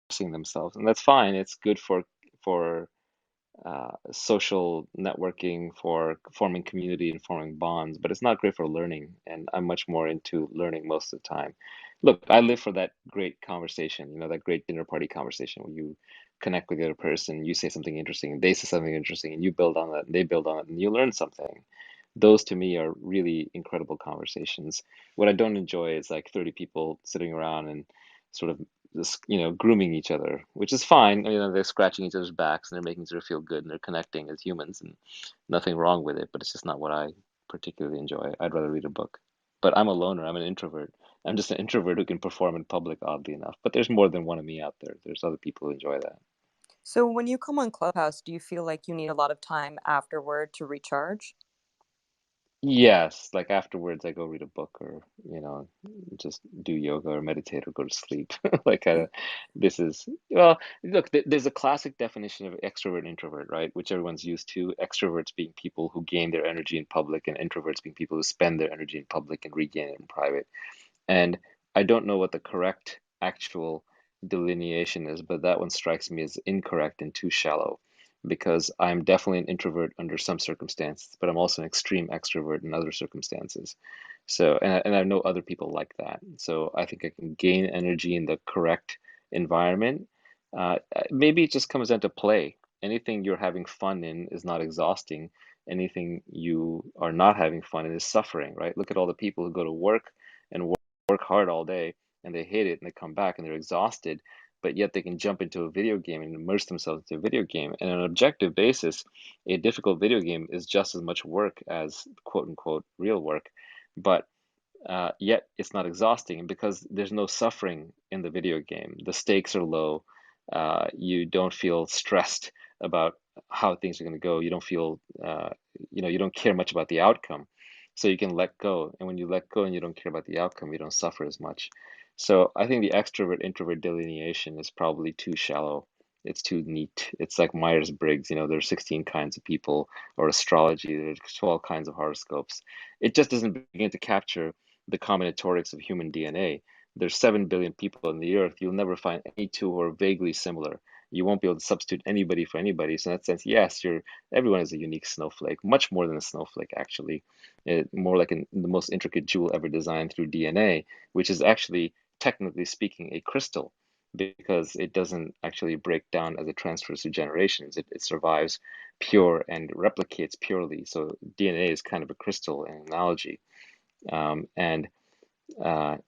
themselves, and that's fine. It's good for social networking, for forming community and forming bonds, but it's not great for learning. And I'm much more into learning most of the time. Look, I live for that great conversation, that great dinner party conversation where you connect with the other person, you say something interesting, and they say something interesting, and you build on that, and they build on it, and you learn something. Those to me are really incredible conversations. What I don't enjoy is like 30 people sitting around and sort of just, grooming each other, which is fine. They're scratching each other's backs and they're making each other feel good and they're connecting as humans and nothing wrong with it, but it's just not what I particularly enjoy. I'd rather read a book. But I'm a loner, I'm an introvert. I'm just an introvert who can perform in public, oddly enough. But there's more than one of me out there. There's other people who enjoy that. So when you come on Clubhouse, do you feel like you need a lot of time afterward to recharge? Yes, like afterwards I go read a book or, just do yoga or meditate or go to sleep. Like this is, well, look, there's a classic definition of extrovert and introvert, right? Which everyone's used to. Extroverts being people who gain their energy in public and introverts being people who spend their energy in public and regain it in private. And I don't know what the correct actual delineation is, but that one strikes me as incorrect and too shallow because I'm definitely an introvert under some circumstances, but I'm also an extreme extrovert in other circumstances. So, and I know other people like that. So I think I can gain energy in the correct environment. Maybe it just comes down to play. Anything you're having fun in is not exhausting. Anything you are not having fun in is suffering, right? Look at all the people who go to work and work hard all day and they hate it and they come back and they're exhausted, but yet they can jump into a video game and immerse themselves into a video game. And on an objective basis, a difficult video game is just as much work as quote unquote real work, but yet it's not exhausting because there's no suffering in the video game. The stakes are low. You don't feel stressed about how things are going to go. You don't feel, you don't care much about the outcome. So you can let go. And when you let go and you don't care about the outcome, you don't suffer as much. So I think the extrovert introvert delineation is probably too shallow. It's too neat. It's like Myers-Briggs, there's 16 kinds of people, or astrology, there's 12 kinds of horoscopes. It just doesn't begin to capture the combinatorics of human DNA. There's 7 billion people on the earth. You'll never find any two who are vaguely similar. You won't be able to substitute anybody for anybody. So in that sense, yes, everyone is a unique snowflake, much more than a snowflake, actually. More like the most intricate jewel ever designed through DNA, which is actually, technically speaking, a crystal because it doesn't actually break down as it transfers through generations. It survives pure and replicates purely. So DNA is kind of a crystal, an analogy. And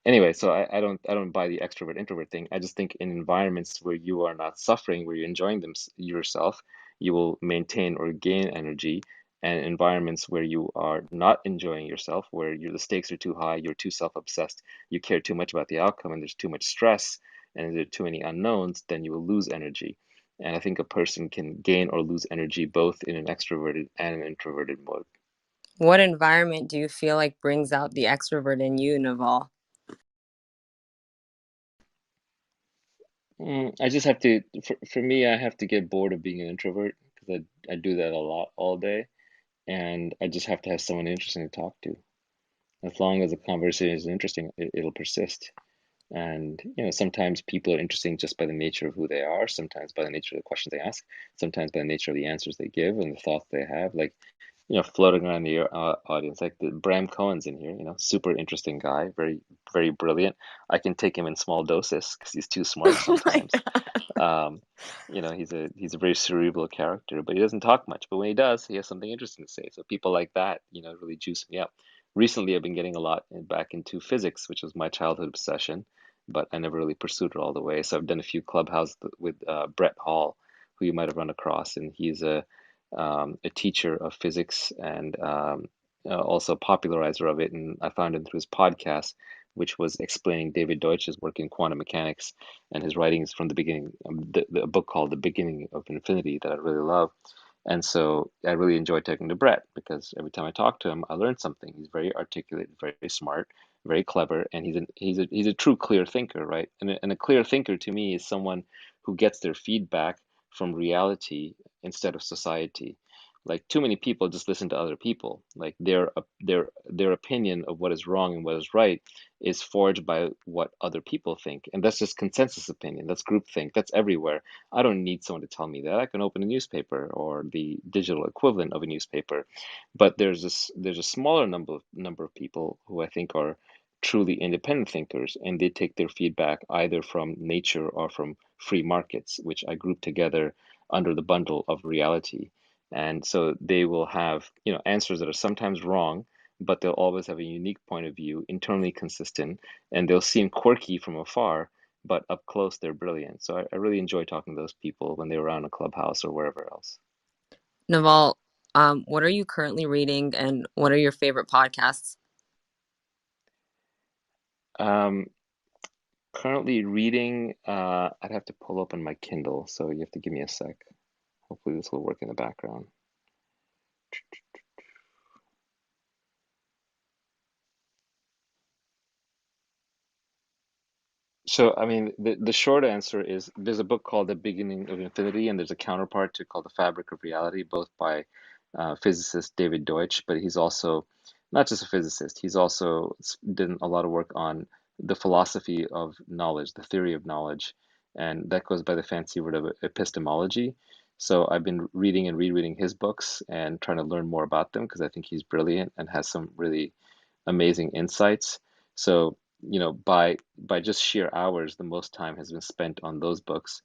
Anyway, so I don't buy the extrovert introvert thing. I just think in environments where you are not suffering, where you're enjoying yourself, you will maintain or gain energy. And environments where you are not enjoying yourself, where the stakes are too high, you're too self-obsessed, you care too much about the outcome, and there's too much stress, and there are too many unknowns, then you will lose energy. And I think a person can gain or lose energy both in an extroverted and an introverted mode. What environment do you feel like brings out the extrovert in you, Naval? I just have to, for me, I have to get bored of being an introvert because I do that a lot all day, and I just have to have someone interesting to talk to. As long as the conversation is interesting, it'll persist. And sometimes people are interesting just by the nature of who they are, sometimes by the nature of the questions they ask, sometimes by the nature of the answers they give and the thoughts they have. Like floating around the audience. Like Bram Cohen's in here, super interesting guy, very, very brilliant. I can take him in small doses because he's too smart Oh my sometimes. God. Um, he's a very cerebral character, but he doesn't talk much. But when he does, he has something interesting to say. So people like that, really juice me up. Recently, I've been getting a lot back into physics, which was my childhood obsession, but I never really pursued it all the way. So I've done a few clubhouse with Brett Hall, who you might have run across, and he's a teacher of physics and also a popularizer of it. And I found him through his podcast, which was explaining David Deutsch's work in quantum mechanics and his writings from the beginning, a book called The Beginning of Infinity that I really love. And so I really enjoyed talking to Brett because every time I talk to him, I learn something. He's very articulate, very smart, very clever, and he's a true clear thinker, right? And a clear thinker to me is someone who gets their feedback from reality instead of society. Like too many people just listen to other people. Like their opinion of what is wrong and what is right is forged by what other people think, and that's just consensus opinion. That's groupthink. That's everywhere. I don't need someone to tell me that. I can open a newspaper or the digital equivalent of a newspaper. But there's a smaller number of people who I think are truly independent thinkers, and they take their feedback either from nature or from free markets, which I group together under the bundle of reality. And so they will have, answers that are sometimes wrong, but they'll always have a unique point of view, internally consistent, and they'll seem quirky from afar, but up close they're brilliant. So I really enjoy talking to those people when they're around a clubhouse or wherever else. Naval, what are you currently reading and what are your favorite podcasts? Um, Currently reading, I'd have to pull open my Kindle, so you have to give me a sec. Hopefully this will work in the background. So, I mean, the short answer is there's a book called The Beginning of Infinity, and there's a counterpart to it called The Fabric of Reality, both by physicist David Deutsch, but he's also not just a physicist, he's also done a lot of work on the philosophy of knowledge, the theory of knowledge, and that goes by the fancy word of epistemology. So I've been reading and rereading his books and trying to learn more about them because I think he's brilliant and has some really amazing insights. So, by just sheer hours, the most time has been spent on those books.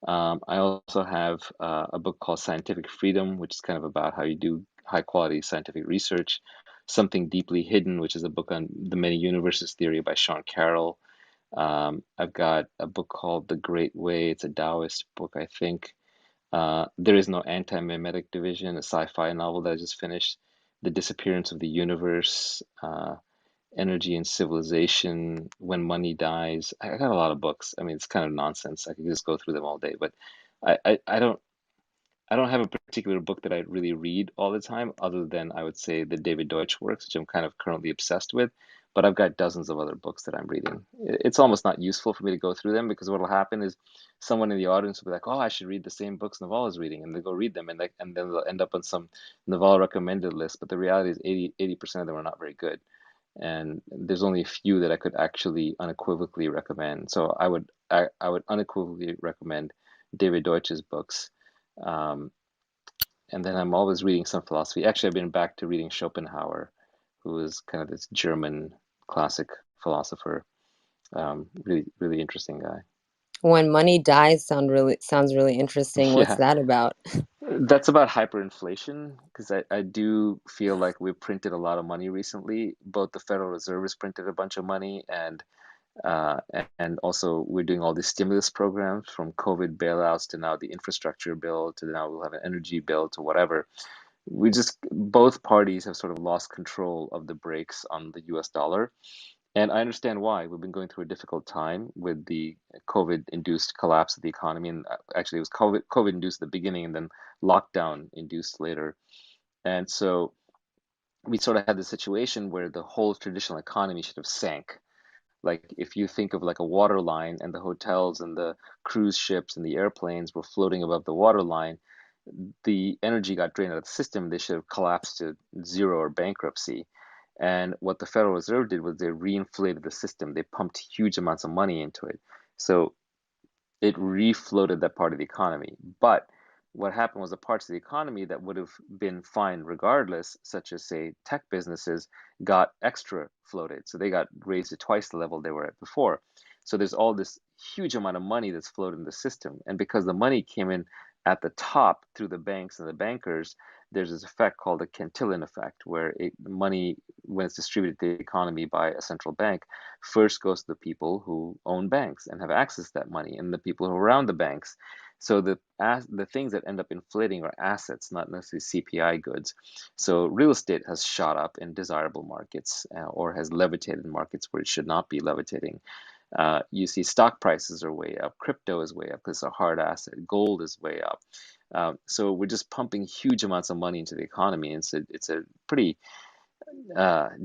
I also have a book called Scientific Freedom, which is kind of about how you do high quality scientific research. Something Deeply Hidden, which is a book on the many universes theory by Sean Carroll. I've got a book called The Great Way. It's a Taoist book, I think. There is no anti-mimetic division, a sci-fi novel that I just finished. The Disappearance of the Universe, Energy and Civilization, When Money Dies. I got a lot of books. I mean, it's kind of nonsense. I could just go through them all day, but I don't have a particular book that I really read all the time, other than I would say the David Deutsch works, which I'm kind of currently obsessed with. But I've got dozens of other books that I'm reading. It's almost not useful for me to go through them because what will happen is someone in the audience will be like, "Oh, I should read the same books Naval is reading," and they go read them, and then they'll end up on some Naval recommended list. But the reality is 80% of them are not very good, and there's only a few that I could actually unequivocally recommend. So I would unequivocally recommend David Deutsch's books. Um, and then I'm always reading some philosophy. Actually, I've been back to reading Schopenhauer, who is kind of this German classic philosopher. Really, really interesting guy. When Money Dies sounds really interesting. What's Yeah, that about? that's about hyperinflation because I do feel like we've printed a lot of money recently. Both the Federal Reserve has printed a bunch of money, uh, and also we're doing all these stimulus programs from COVID bailouts to now the infrastructure bill to now we'll have an energy bill to whatever. We just both parties have sort of lost control of the brakes on the US dollar. And I understand why. We've been going through a difficult time with the COVID-induced collapse of the economy. And actually, it was COVID induced at the beginning and then lockdown induced later. And so we sort of had the situation where the whole traditional economy should have sank. Like if you think of like a water line and the hotels and the cruise ships and the airplanes were floating above the water line, the energy got drained out of the system, they should have collapsed to zero or bankruptcy. And what the Federal Reserve did was they reinflated the system. They pumped huge amounts of money into it. So it refloated that part of the economy. But what happened was the parts of the economy that would have been fine regardless, such as, say, tech businesses, got extra floated. So they got raised to twice the level they were at before. So there's all this huge amount of money that's flowed in the system. And because the money came in at the top through the banks and the bankers, there's this effect called the Cantillon effect, where money, when it's distributed to the economy by a central bank, first goes to the people who own banks and have access to that money, and the people who are around the banks. So the things that end up inflating are assets, not necessarily CPI goods. So real estate has shot up in desirable markets, or has levitated in markets where it should not be levitating. You see stock prices are way up, crypto is way up because it's a hard asset, gold is way up. So we're just pumping huge amounts of money into the economy, and it's a pretty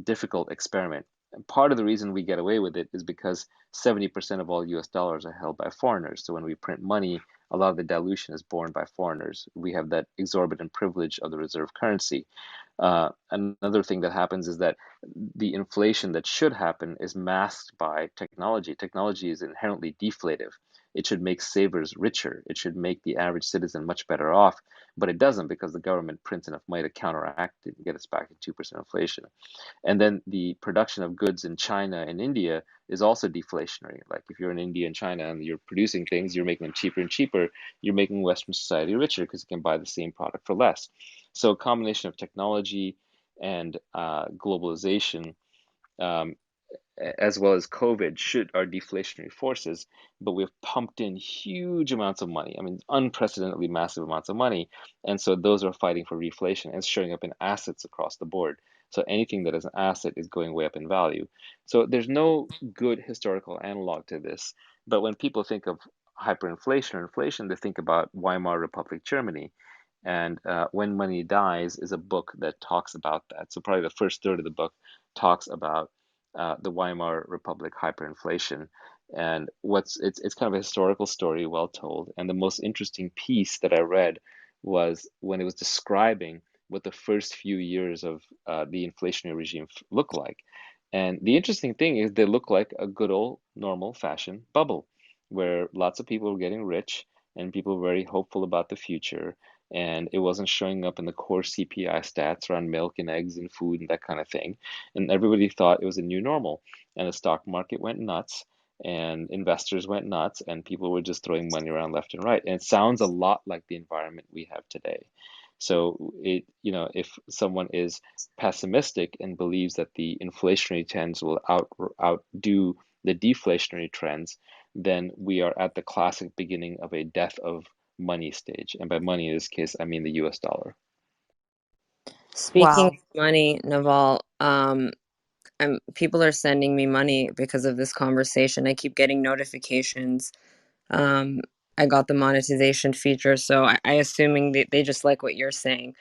difficult experiment. And part of the reason we get away with it is because 70% of all US dollars are held by foreigners. So when we print money, a lot of the dilution is borne by foreigners. We have that exorbitant privilege of the reserve currency. Another thing that happens is that the inflation that should happen is masked by technology. Technology is inherently deflative. It should make savers richer. It should make the average citizen much better off, but it doesn't because the government prints enough money to counteract it and get us back to 2% inflation. And then the production of goods in China and India is also deflationary. Like if you're in India and China and you're producing things, you're making them cheaper and cheaper, you're making Western society richer because you can buy the same product for less. So a combination of technology and globalization, um, as well as COVID should are deflationary forces, but we've pumped in huge amounts of money. I mean, unprecedentedly massive amounts of money. And so those are fighting for reflation and it's showing up in assets across the board. So anything that is an asset is going way up in value. So there's no good historical analog to this. But when people think of hyperinflation or inflation, they think about Weimar Republic Germany. And When Money Dies is a book that talks about that. So probably the first third of the book talks about the Weimar Republic hyperinflation. And it's kind of a historical story, well told. And the most interesting piece that I read was when it was describing what the first few years of the inflationary regime look like. And the interesting thing is they look like a good old normal fashion bubble where lots of people were getting rich and people were very hopeful about the future. And it wasn't showing up in the core CPI stats around milk and eggs and food and that kind of thing. And everybody thought it was a new normal. And the stock market went nuts, and investors went nuts, and people were just throwing money around left and right. And it sounds a lot like the environment we have today. So if someone is pessimistic and believes that the inflationary trends will outdo the deflationary trends, then we are at the classic beginning of a death of money stage. And by money in this case, I mean the US dollar. Speaking of Wow. money, Naval, people are sending me money because of this conversation. I keep getting notifications. Um, I got the monetization feature, so I assuming they just like what you're saying.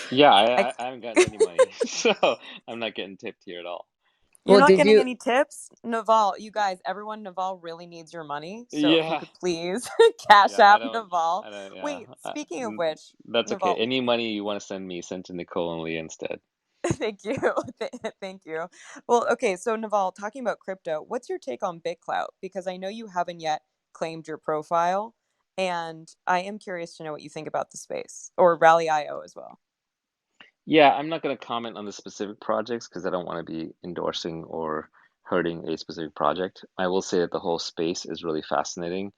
Yeah, I, I haven't gotten any money, so I'm not getting tipped here at all. you're Well, not did getting you? any tips? Naval, you guys, everyone, Naval really needs your money. So if you Yeah, could please Cash yeah, App Naval. yeah. Wait, speaking of which, That's okay. Naval, Any money you want to send me, send to Nicole and Lee instead. thank you. Thank you. Well, okay, so Naval, talking about crypto, what's your take on BitClout? Because I know you haven't yet claimed your profile, and I am curious to know what you think about the space or Rally IO as well. Yeah, I'm not going to comment on the specific projects because I don't want to be endorsing or hurting a specific project. I will say that the whole space is really fascinating.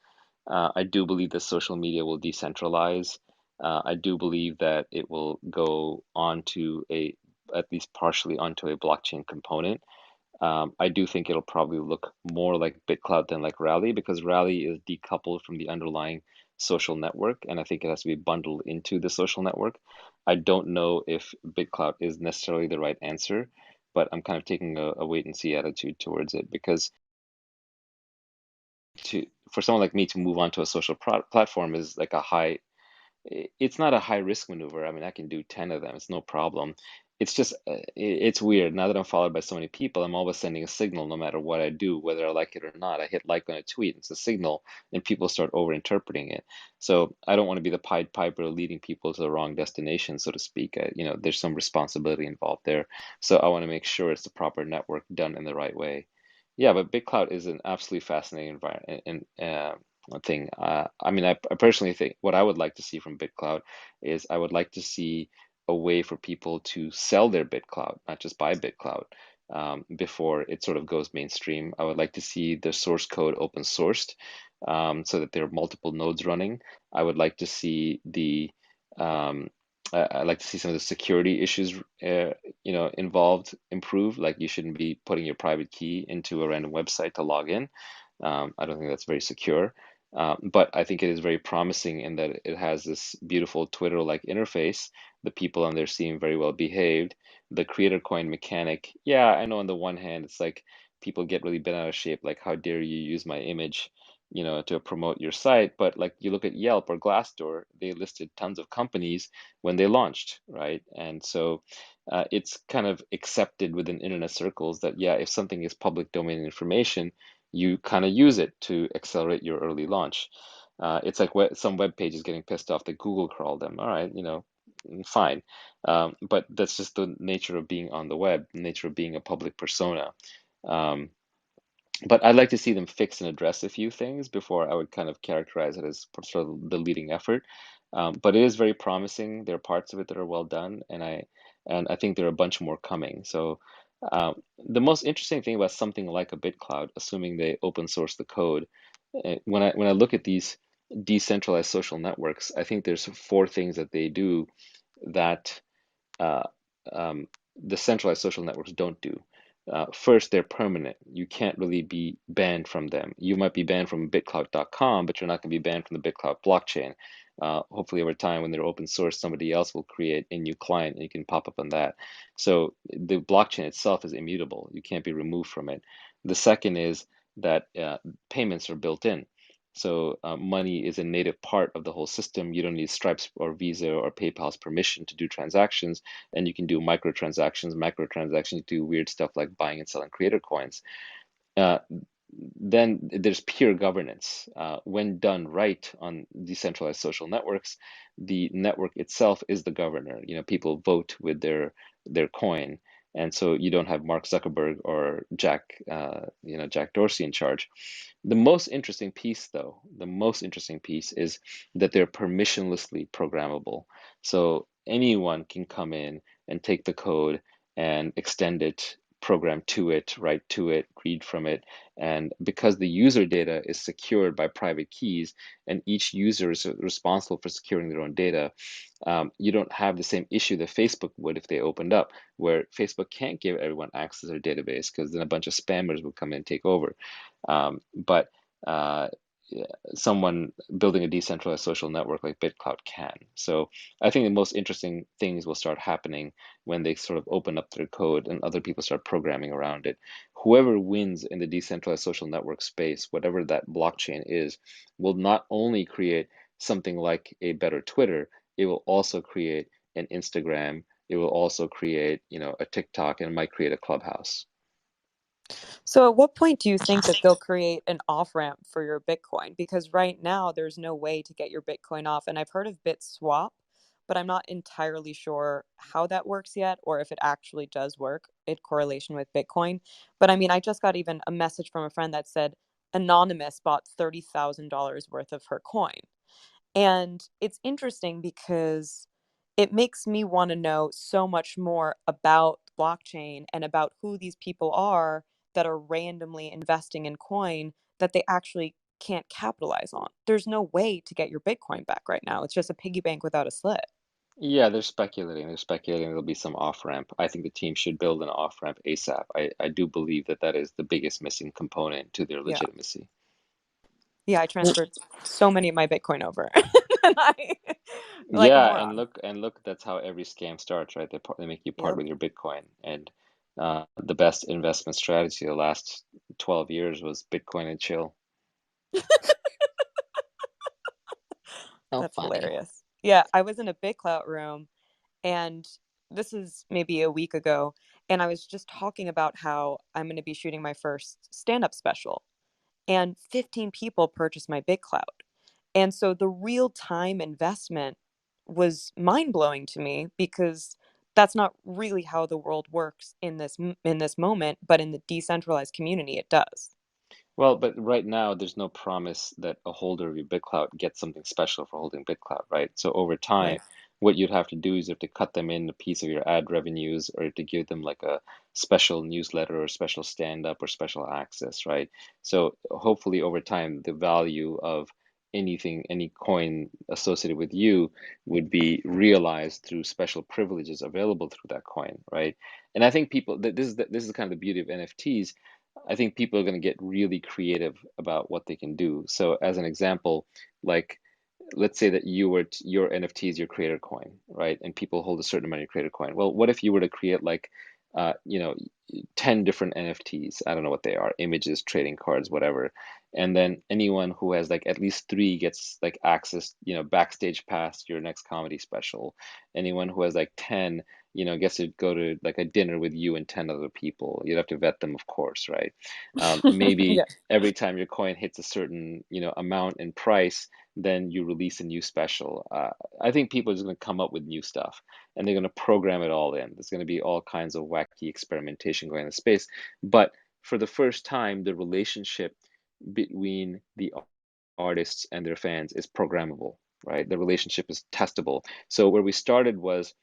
I do believe that social media will decentralize. I do believe that it will go onto at least partially onto a blockchain component. I do think it'll probably look more like BitClout than like Rally because Rally is decoupled from the underlying social network, and I think it has to be bundled into the social network. I don't know if BitClout is necessarily the right answer, but I'm kind of taking a wait and see attitude towards it because for someone like me to move on to a social platform is like it's not a high risk maneuver. I mean, I can do 10 of them. It's no problem. It's just, it's weird. Now that I'm followed by so many people, I'm always sending a signal no matter what I do, whether I like it or not. I hit like on a tweet, it's a signal, and people start overinterpreting it. So I don't want to be the Pied Piper leading people to the wrong destination, so to speak. There's some responsibility involved there. So I want to make sure it's the proper network done in the right way. Yeah, but BigCloud is an absolutely fascinating environment and thing. I mean, I personally think what I would like to see from BitCloud is I would like to see a way for people to sell their BitCloud, not just buy BitCloud, before it sort of goes mainstream. I would like to see the source code open sourced, so that there are multiple nodes running. I would like to see um, I'd like to see some of the security issues, involved improve. Like you shouldn't be putting your private key into a random website to log in. I don't think that's very secure. But I think it is very promising in that it has this beautiful Twitter-like interface. The people on there seem very well behaved. The creator coin mechanic, yeah, I know on the one hand, it's like people get really bent out of shape, like how dare you use my image, to promote your site. But like you look at Yelp or Glassdoor, they listed tons of companies when they launched, right? And so it's kind of accepted within internet circles that, yeah, if something is public domain information, you kind of use it to accelerate your early launch. It's like some web page is getting pissed off that Google crawled them. All right, fine. But that's just the nature of being on the web, the nature of being a public persona. Um, but I'd like to see them fix and address a few things before I would kind of characterize it as sort of the leading effort. But it is very promising. There are parts of it that are well done, and I think there are a bunch more coming. So the most interesting thing about something like a BitCloud, assuming they open source the code, when I look at these decentralized social networks, I think there's four things that they do that uh, the centralized social networks don't do. First, they're permanent. You can't really be banned from them. You might be banned from bitcloud.com, but you're not going to be banned from the BitCloud blockchain. Hopefully, over time, when they're open source, somebody else will create a new client and you can pop up on that. So the blockchain itself is immutable. You can't be removed from it. The second is that payments are built in. So money is a native part of the whole system. You don't need Stripe's or Visa or PayPal's permission to do transactions, and you can do microtransactions, macrotransactions, do weird stuff like buying and selling creator coins. Uh, then there's peer governance. When done right on decentralized social networks, the network itself is the governor. People vote with their coin, and so you don't have Mark Zuckerberg or Jack Dorsey in charge. The most interesting piece, though, the most interesting piece is that they're permissionlessly programmable. So anyone can come in and take the code and extend it, program to it, write to it, read from it. And because the user data is secured by private keys and each user is responsible for securing their own data, you don't have the same issue that Facebook would if they opened up, where Facebook can't give everyone access to their database because then a bunch of spammers would come in and take over. But uh, yeah, someone building a decentralized social network like BitCloud can. So I think the most interesting things will start happening when they sort of open up their code and other people start programming around it. Whoever wins in the decentralized social network space, whatever that blockchain is, will not only create something like a better Twitter, it will also create an Instagram. It will also create, a TikTok, and it might create a Clubhouse. So at what point do you think that they'll create an off-ramp for your Bitcoin? Because right now there's no way to get your Bitcoin off. And I've heard of BitSwap, but I'm not entirely sure how that works yet or if it actually does work in correlation with Bitcoin. But I mean, I just got even a message from a friend that said Anonymous bought $30,000 worth of her coin. And it's interesting because it makes me want to know so much more about blockchain and about who these people are that are randomly investing in coin that they actually can't capitalize on. There's no way to get your Bitcoin back right now. It's just a piggy bank without a slit. Yeah, they're speculating. They're speculating there'll be some off-ramp. I think the team should build an off-ramp ASAP. I do believe that that is the biggest missing component to their Yeah. legitimacy. Yeah, I transferred so many of my Bitcoin over. And I like a Yeah, and moron. look, that's how every scam starts, right? They make you part Yep. with your Bitcoin, and the best investment strategy the last 12 years was Bitcoin and chill. So That's funny. hilarious. Yeah, I was in a BitClout room and this is maybe a week ago, and I was just talking about how I'm going to be shooting my first stand-up special, and 15 people purchased my BitClout. And so the real time investment was mind-blowing to me because that's not really how the world works in this moment, but in the decentralized community it does. Well, but right now, there's no promise that a holder of your BitClout gets something special for holding BitClout, right? So over time, Right. what you'd have to do is you have to cut them in a piece of your ad revenues, or you have to give them like a special newsletter or special stand-up or special access, right? So hopefully over time, the value of anything, any coin associated with you would be realized through special privileges available through that coin, right? And I think people, this is kind of the beauty of NFTs. I think people are going to get really creative about what they can do. So, as an example, like let's say that your NFT is your creator coin, right? And people hold a certain amount of your creator coin. Well, what if you were to create like, uh, you know, 10 different NFTs? I don't know what they are, images, trading cards, whatever. And then anyone who has like at least three gets like access, backstage pass to your next comedy special. Anyone who has like 10 gets to go to like a dinner with you and 10 other people. You'd have to vet them, of course, right? Maybe Yeah. every time your coin hits a certain, amount in price, then you release a new special. I think people are just going to come up with new stuff and they're going to program it all in. There's going to be all kinds of wacky experimentation going in space. But for the first time, the relationship between the artists and their fans is programmable, right? The relationship is testable. So where we started was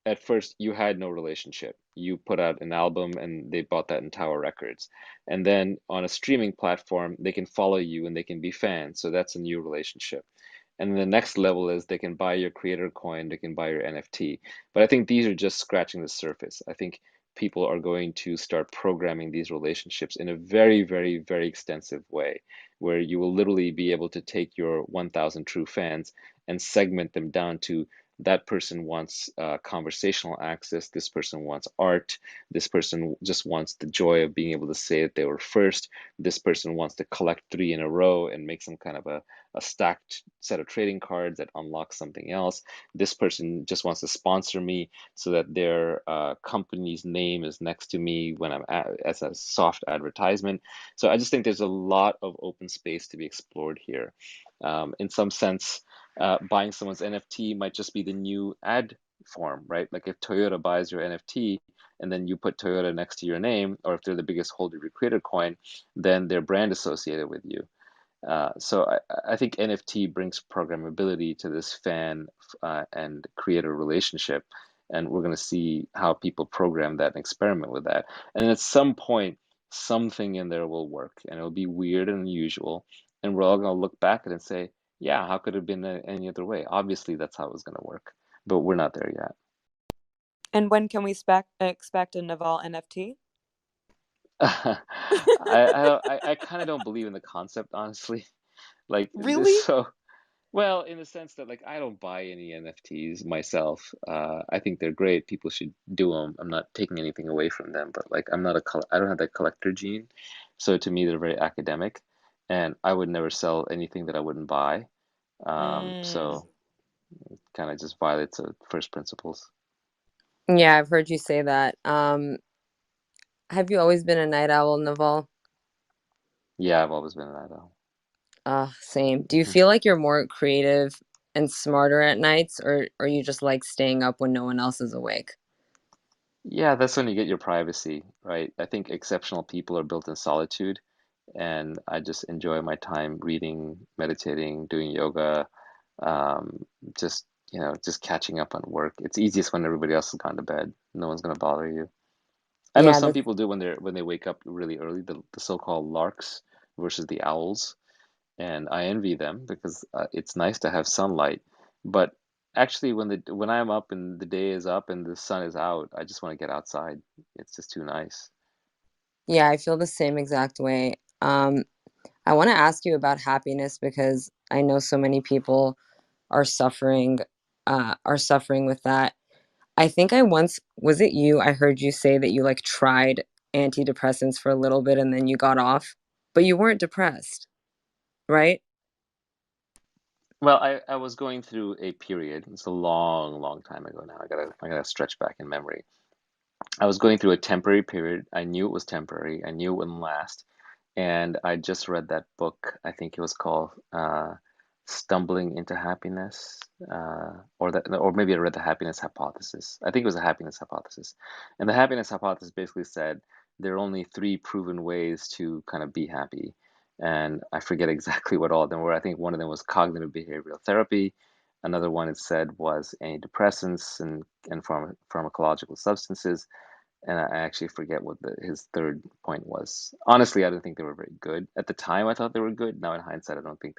at first you had no relationship. You put out an album and they bought that in Tower Records. And then on a streaming platform, they can follow you and they can be fans. So that's a new relationship. And then the next level is they can buy your creator coin, they can buy your NFT. But I think these are just scratching the surface. I think people are going to start programming these relationships in a very, very, very extensive way, where you will literally be able to take your 1,000 true fans and segment them down to that person wants conversational access, this person wants art, this person just wants the joy of being able to say that they were first, this person wants to collect three in a row and make some kind of a stacked set of trading cards that unlocks something else. This person just wants to sponsor me so that their company's name is next to me when as a soft advertisement. So I just think there's a lot of open space to be explored here. In some sense, buying someone's NFT might just be the new ad form, right? Like if Toyota buys your NFT and then you put Toyota next to your name, or if they're the biggest holder of your creator coin, then they're brand associated with you. So I think NFT brings programmability to this fan and creator relationship, and we're going to see how people program that and experiment with that. And then at some point, something in there will work, and it'll be weird and unusual, and we're all going to look back at it and say, "Yeah, how could it have been any other way? Obviously, that's how it was going to work." But we're not there yet. And when can we expect a Naval NFT? I kind of don't believe in the concept, honestly. Like this, Really? so well, in the sense that like I don't buy any NFTs myself. I think they're great. People should do them. I'm not taking anything away from them, but like I'm not I don't have that collector gene. So to me, they're very academic, and I would never sell anything that I wouldn't buy. Mm. So kind of just violates first principles. Yeah, I've heard you say that. Have you always been a night owl, Naval? Yeah, I've always been an idol. Same. Do you feel like you're more creative and smarter at nights, or you just like staying up when no one else is awake? Yeah, that's when you get your privacy, right? I think exceptional people are built in solitude, and I just enjoy my time reading, meditating, doing yoga, um, just just catching up on work. It's easiest when everybody else has gone to bed. No one's gonna bother you. I know Yeah, some that's people do when they wake up really early, the so-called larks versus the owls, and I envy them because it's nice to have sunlight. But actually, when I'm up and the day is up and the sun is out, I just want to get outside. It's just too nice. yeah, I feel the same exact way. I want to ask you about happiness because I know so many people are suffering with that. I think I once was it you? I heard you say that you like tried antidepressants for a little bit and then you got off, but you weren't depressed, right? Well, I was going through a period. It's a long, long time ago now. I gotta stretch back in memory. I was going through a temporary period. I knew it was temporary. I knew it wouldn't last. And I just read that book. I think it was called Stumbling into Happiness, or maybe I read The Happiness Hypothesis. I think it was The Happiness Hypothesis. And the Happiness Hypothesis basically said there are only three proven ways to kind of be happy. And I forget exactly what all of them were. I think one of them was cognitive behavioral therapy. Another one it said was antidepressants and pharmacological substances, and I actually forget what his third point was. Honestly, I don't think they were very good. At the time, I thought they were good. Now, in hindsight, I don't think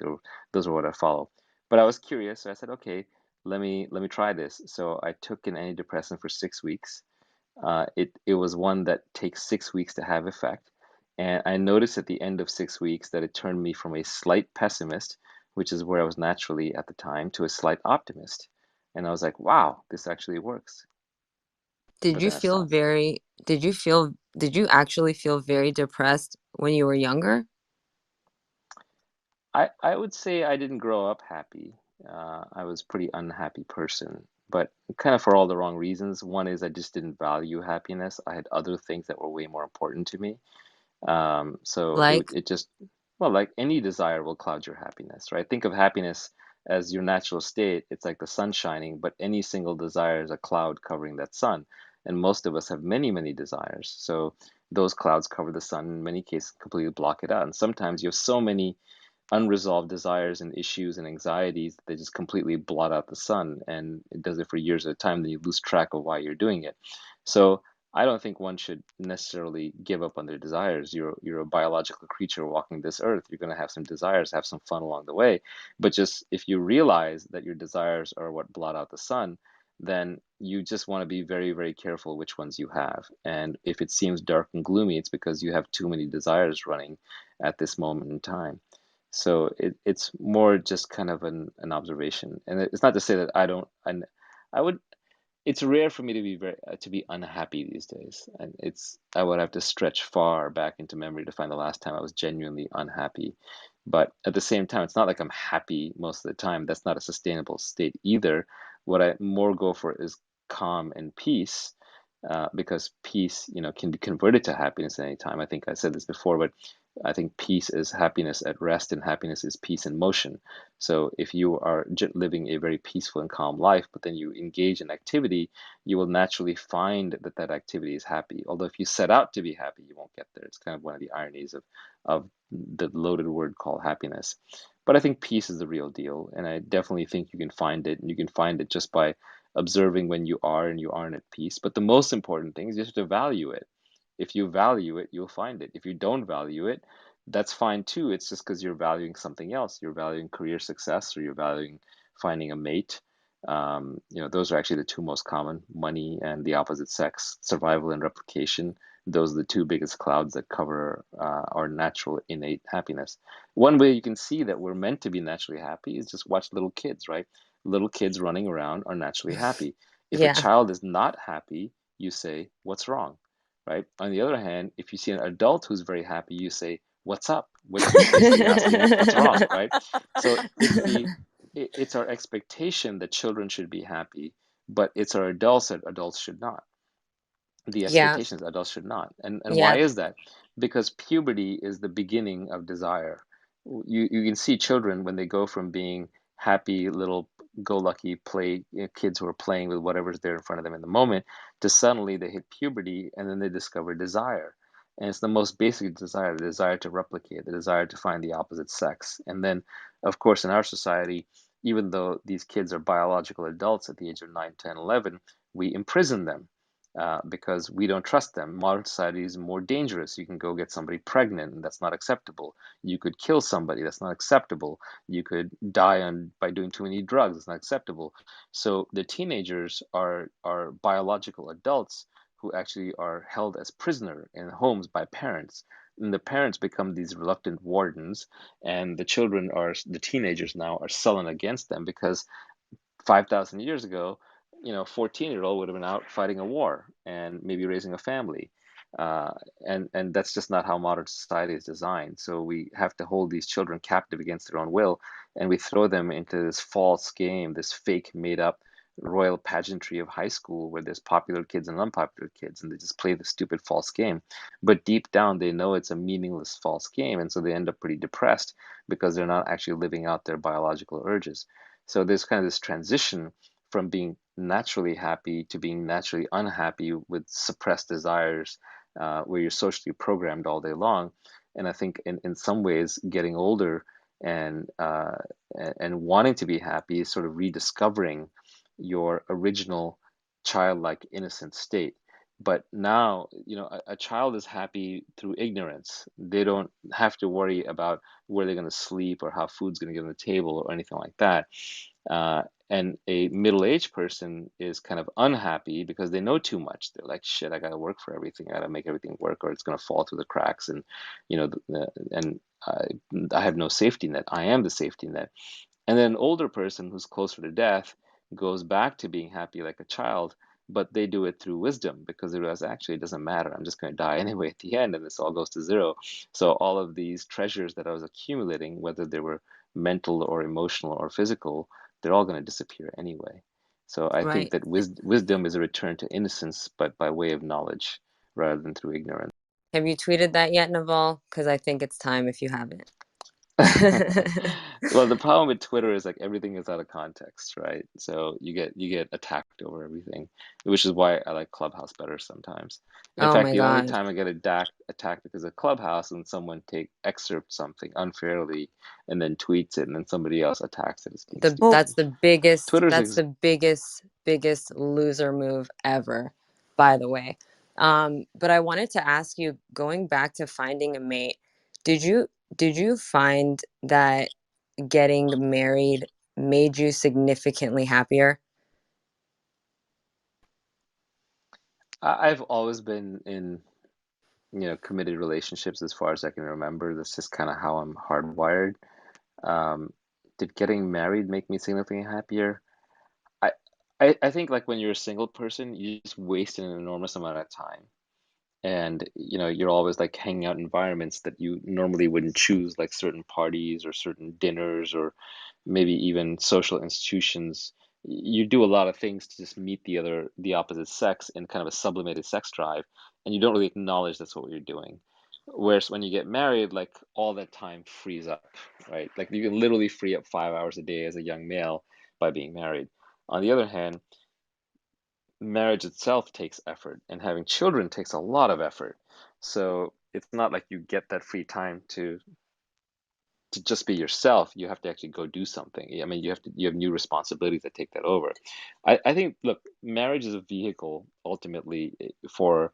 those were what I follow. But I was curious, so I said, okay, let me try this. So I took an antidepressant for 6 weeks. It was one that takes 6 weeks to have effect, and I noticed at the end of 6 weeks that it turned me from a slight pessimist, which is where I was naturally at the time, to a slight optimist. And I was like, wow, this actually works. Did But you then I feel stopped. very, did you actually feel very depressed when you were younger? I would say I didn't grow up happy. I was a pretty unhappy person. but kind of for all the wrong reasons. One is I just didn't value happiness. I had other things that were way more important to me. So Like, it just, well, like any desire will cloud your happiness, right? Think of happiness as your natural state. It's like the sun shining, but any single desire is a cloud covering that sun. And most of us have many, many desires. So those clouds cover the sun, in many cases, completely block it out. And sometimes you have so many unresolved desires and issues and anxieties that they just completely blot out the sun, and it does it for years at a time. Then you lose track of why you're doing it. So I don't think one should necessarily give up on their desires. You're a biological creature walking this earth. You're going to have some desires, have some fun along the way. But just if you realize that your desires are what blot out the sun, then you just want to be very, very careful which ones you have. And if it seems dark and gloomy, it's because you have too many desires running at this moment in time. So it's more just kind of an observation. And it's not to say that I don't, and I would, it's rare for me to be to be unhappy these days. And it's, I would have to stretch far back into memory to find the last time I was genuinely unhappy. But at the same time, it's not like I'm happy most of the time. That's not a sustainable state either. What I more go for is calm and peace, because peace, can be converted to happiness at any time. I think I said this before, but I think peace is happiness at rest, and happiness is peace in motion. So if you are living a very peaceful and calm life, but then you engage in activity, you will naturally find that that activity is happy. Although if you set out to be happy, you won't get there. It's kind of one of the ironies of the loaded word called happiness. But I think peace is the real deal, and I definitely think you can find it, and you can find it just by observing when you are and you aren't at peace. But the most important thing is you have to value it. If you value it, you'll find it. If you don't value it, that's fine too. It's just because you're valuing something else. You're valuing career success, or you're valuing finding a mate. Those are actually the two most common: money and the opposite sex, survival and replication. Those are the two biggest clouds that cover our natural innate happiness. One way you can see that we're meant to be naturally happy is just watch little kids, right? Little kids running around are naturally happy. If a yeah, child is not happy, you say, "What's wrong?" Right? On the other hand, if you see an adult who's very happy, you say, "What's up?" Which is basically asking, "What's wrong?" Right? So it's our expectation that children should be happy, but it's our adults that adults should not. The yeah, expectations adults should not. And why yeah, is that? Because puberty is the beginning of desire. You can see children when they go from being happy little go-lucky play kids who are playing with whatever's there in front of them in the moment, to suddenly they hit puberty, and then they discover desire. And it's the most basic desire, the desire to replicate, the desire to find the opposite sex. And then, of course, in our society, even though these kids are biological adults at the age of 9, 10, 11, we imprison them, because we don't trust them. Modern society is more dangerous. You can go get somebody pregnant, and that's not acceptable. You could kill somebody, that's not acceptable. You could die by doing too many drugs, it's not acceptable. So the teenagers are biological adults who actually are held as prisoner in homes by parents. And the parents become these reluctant wardens, and the teenagers now are sullen against them because 5,000 years ago, 14-year-old would have been out fighting a war and maybe raising a family. Uh, and that's just not how modern society is designed. So we have to hold these children captive against their own will, and we throw them into this false game, this fake made up royal pageantry of high school where there's popular kids and unpopular kids, and they just play the stupid false game. But deep down, they know it's a meaningless false game, and so they end up pretty depressed because they're not actually living out their biological urges. So there's kind of this transition from being naturally happy to being naturally unhappy with suppressed desires, where you're socially programmed all day long. And I think in some ways, getting older and and wanting to be happy is sort of rediscovering your original childlike innocent state. But now, a child is happy through ignorance. They don't have to worry about where they're going to sleep or how food's going to get on the table or anything like that. Uh, and a middle-aged person is kind of unhappy because they know too much. They're like, shit, I got to work for everything. I got to make everything work, or it's going to fall through the cracks. And, and I have no safety net. I am the safety net. And then an older person who's closer to death goes back to being happy like a child, but they do it through wisdom because they realize actually it doesn't matter. I'm just going to die anyway at the end, and this all goes to zero. So all of these treasures that I was accumulating, whether they were mental or emotional or physical, they're all going to disappear anyway. So I think Right. that wisdom is a return to innocence, but by way of knowledge rather than through ignorance. Have you tweeted that yet, Naval? Because I think it's time if you haven't. Well, the problem with Twitter is like everything is out of context, right? So you get attacked over everything, which is why I like Clubhouse better sometimes. And in Oh fact, my the only God. time I get attacked because of Clubhouse when someone take excerpts something unfairly and then tweets it, and then somebody else attacks it as being Well, stupid. Twitter's That's ex the biggest loser move ever, by the way. But I wanted to ask you, going back to finding a mate, did you did you find that getting married made you significantly happier? I've always been in, committed relationships as far as I can remember. That's just kind of how I'm hardwired. Um, did getting married make me significantly happier? I, I think like when you're a single person, you just waste an enormous amount of time. And you're always like hanging out in environments that you normally wouldn't choose, like certain parties or certain dinners or maybe even social institutions. You do a lot of things to just meet the opposite sex in kind of a sublimated sex drive, and you don't really acknowledge that's what you're doing. Whereas when you get married, like all that time frees up, right? Like you can literally free up 5 hours a day as a young male by being married. On the other hand, marriage itself takes effort, and having children takes a lot of effort. So it's not like you get that free time to just be yourself. You have to actually go do something. I mean, you have new responsibilities that take that over. I think, look, marriage is a vehicle ultimately for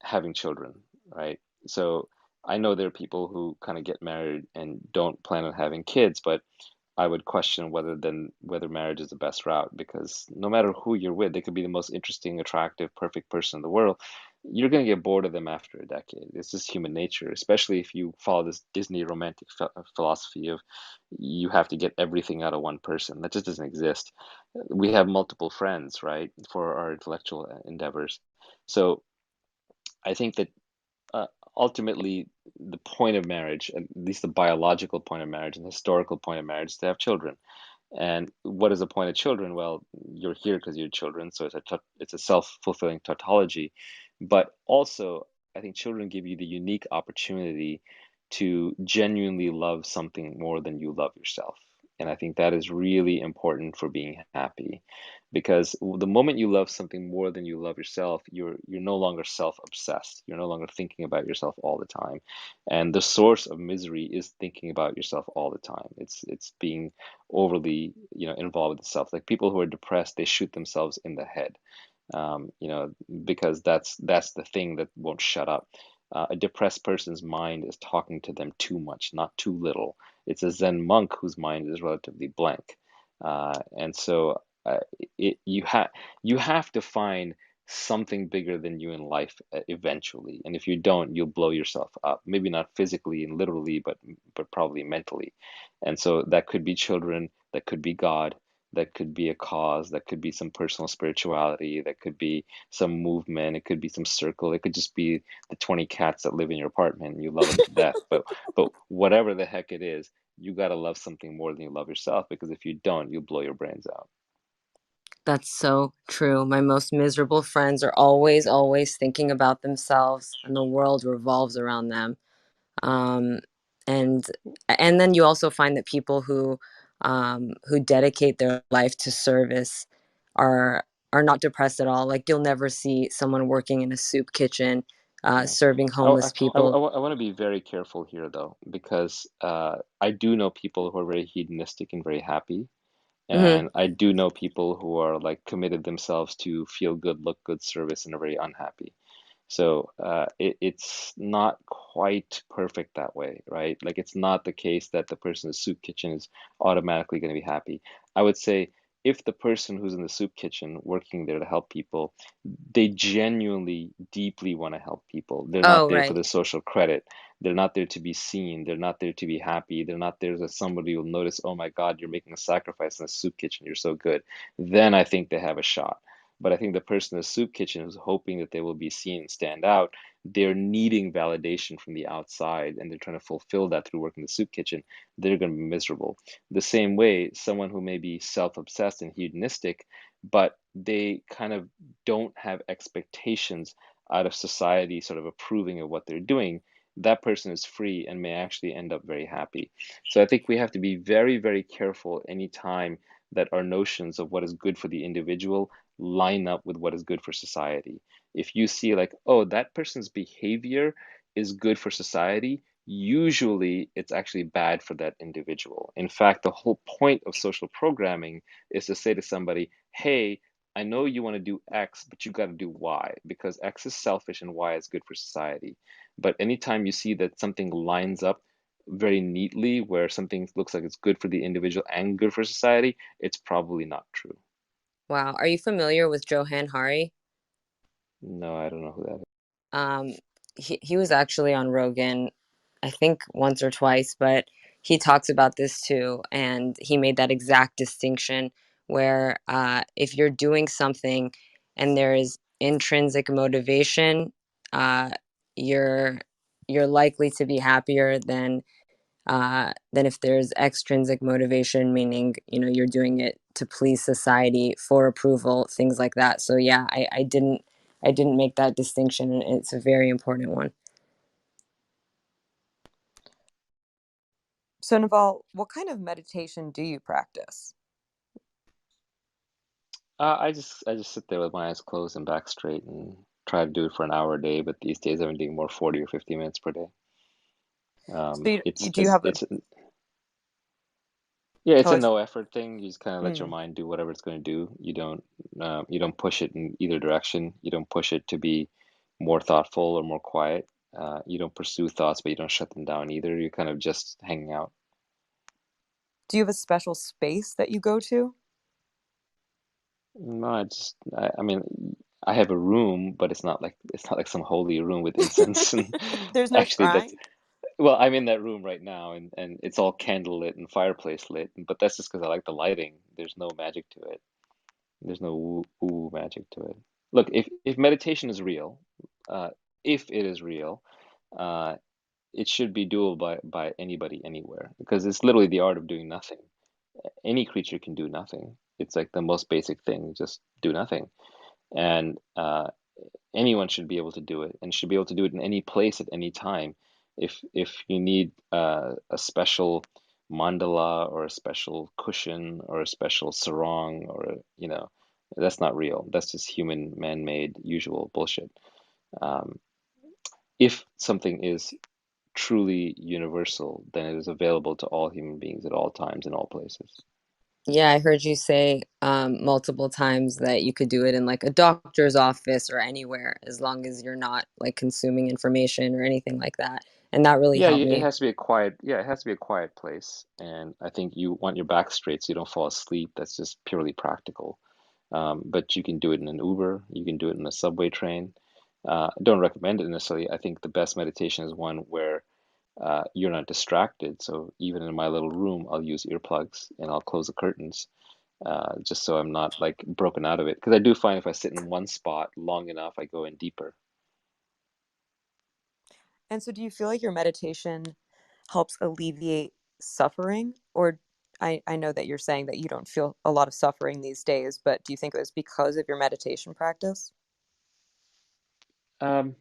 having children, right? So I know there are people who kind of get married and don't plan on having kids, but I would question whether marriage is the best route, because no matter who you're with, they could be the most interesting, attractive, perfect person in the world. You're going to get bored of them after a decade. It's just human nature, especially if you follow this Disney romantic philosophy of you have to get everything out of one person. That just doesn't exist. We have multiple friends, right, for our intellectual endeavors. So I think that uh, ultimately the point of marriage, at least the biological point of marriage and the historical point of marriage, is to have children. And what is the point of children? Well, you're here because you're children, so it's a self-fulfilling tautology. But also, I think children give you the unique opportunity to genuinely love something more than you love yourself. And I think that is really important for being happy, because the moment you love something more than you love yourself, you're no longer self-obsessed. You're no longer thinking about yourself all the time. And the source of misery is thinking about yourself all the time. It's being overly, involved with self. Like people who are depressed, they shoot themselves in the head, because that's the thing that won't shut up. A depressed person's mind is talking to them too much, not too little. It's a Zen monk whose mind is relatively blank, and so you have to find something bigger than you in life eventually. And if you don't, you'll blow yourself up. Maybe not physically and literally, but probably mentally. And so that could be children, that could be God, that could be a cause, that could be some personal spirituality, that could be some movement, it could be some circle, it could just be the 20 cats that live in your apartment and you love them to death. But whatever the heck it is, you got to love something more than you love yourself, because if you don't, you'll blow your brains out. That's so true. My most miserable friends are always thinking about themselves, and the world revolves around them. Um, and and then you also find that people who dedicate their life to service are are not depressed at all. Like you'll never see someone working in a soup kitchen, Yeah. serving Oh, homeless people. I want to be very careful here, though, because I do know people who are very hedonistic and very happy. Hmm. And I do know people who are like committed themselves to feel good, look good service and are very unhappy. So it's not quite perfect that way, right? Like it's not the case that the person in the soup kitchen is automatically going to be happy. I would say if the person who's in the soup kitchen working there to help people, they genuinely, deeply want to help people. They're not Oh, there for right. the social credit. They're not there to be seen. They're not there to be happy. They're not there that somebody will notice, oh my God, you're making a sacrifice in the soup kitchen. You're so good. Then I think they have a shot. But I think the person in the soup kitchen is hoping that they will be seen and stand out. they're needing validation from the outside and they're trying to fulfill that through working the soup kitchen, they're going to be miserable. The same way, someone who may be self-obsessed and hedonistic, but they kind of don't have expectations out of society sort of approving of what they're doing, that person is free and may actually end up very happy. So I think we have to be very, very careful anytime that our notions of what is good for the individual line up with what is good for society. If you see like, oh, that person's behavior is good for society, usually it's actually bad for that individual. In fact, the whole point of social programming is to say to somebody, hey, I know you want to do X, but you got to do Y because X is selfish and Y is good for society. But anytime you see that something lines up very neatly where something looks like it's good for the individual and good for society, it's probably not true. Wow. Are you familiar with Johan Hari? No, I don't know who that is. Um, he was actually on Rogan, I think once or twice, but he talks about this too, and he made that exact distinction where if you're doing something and there is intrinsic motivation, uh, you're you're likely to be happier than if there's extrinsic motivation, meaning you're doing it to please society for approval, things like that. So yeah, I didn't make that distinction, and it's a very important one. So, Naval, what kind of meditation do you practice? I just sit there with my eyes closed and back straight and try to do it for an hour a day, but these days I've been doing more 40 or 50 minutes per day. So, It's do you have a, it's yeah, it's oh, a it's, no effort thing. You just kind of let your mm. mind do whatever it's going to do. You don't push it in either direction. You don't push it to be more thoughtful or more quiet. You don't pursue thoughts, but you don't shut them down either. You're kind of just hanging out. Do you have a special space that you go to? No, I mean, I have a room, but it's not like some holy room with incense and There's no actually that's shrine? well, I'm in that room right now and it's all candle lit and fireplace lit, but that's just because I like the lighting. There's no magic to it. There's no ooh magic to it. Look, if meditation is real, uh, if it is real, uh, it should be doable by anybody anywhere because it's literally the art of doing nothing. Any creature can do nothing. It's like the most basic thing, just do nothing. And anyone should be able to do it and should be able to do it in any place at any time. If you need a special mandala or a special cushion or a special sarong or that's not real. That's just human man-made usual bullshit. Um, if something is truly universal, then it is available to all human beings at all times in all places. Yeah, I heard you say multiple times that you could do it in like a doctor's office or anywhere as long as you're not like consuming information or anything like that. And that really Yeah, helped it me. has to be a quiet, yeah, it has to be a quiet place. And I think you want your back straight so you don't fall asleep. That's just purely practical. But you can do it in an Uber, you can do it in a subway train. I don't recommend it necessarily. I think the best meditation is one where you're not distracted. So even in my little room, I'll use earplugs and I'll close the curtains just so I'm not like broken out of it. Because I do find if I sit in one spot long enough, I go in deeper. And so, do you feel like your meditation helps alleviate suffering? Or I know that you're saying that you don't feel a lot of suffering these days, but do you think it was because of your meditation practice? Um,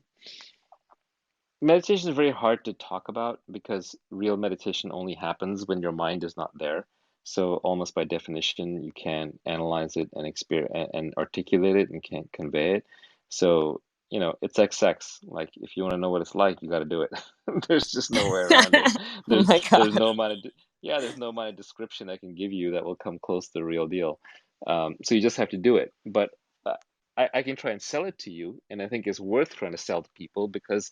Meditation is very hard to talk about because real meditation only happens when your mind is not there. So almost by definition, you can't analyze it and experience and articulate it and can't convey it. So, it's like sex. Like if you want to know what it's like, you got to do it. There's just no way around it. Oh There's my there's God. no amount of yeah, there's no amount of description I can give you that will come close to the real deal. So you just have to do it. But uh, I can try and sell it to you, and I think it's worth trying to sell to people because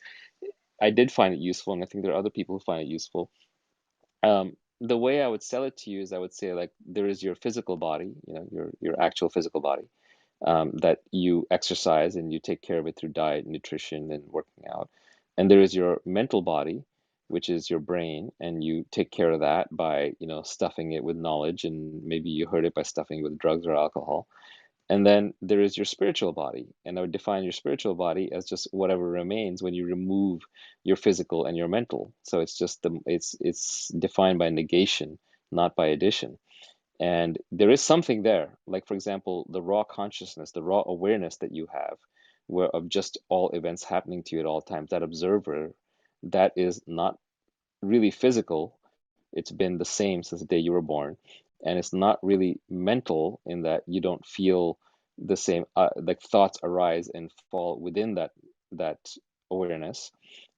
I did find it useful, and I think there are other people who find it useful. The way I would sell it to you is I would say like there is your physical body, your actual physical body, that you exercise and you take care of it through diet, nutrition, and working out. And there is your mental body, which is your brain, and you take care of that by, stuffing it with knowledge, and maybe you hurt it by stuffing it with drugs or alcohol. And then there is your spiritual body. And I would define your spiritual body as just whatever remains when you remove your physical and your mental. So it's just it's defined by negation, not by addition. And there is something there, like for example, the raw consciousness, the raw awareness that you have, where of just all events happening to you at all times, that observer, that is not really physical. It's been the same since the day you were born. And it's not really mental in that you don't feel the same, like thoughts arise and fall within that awareness.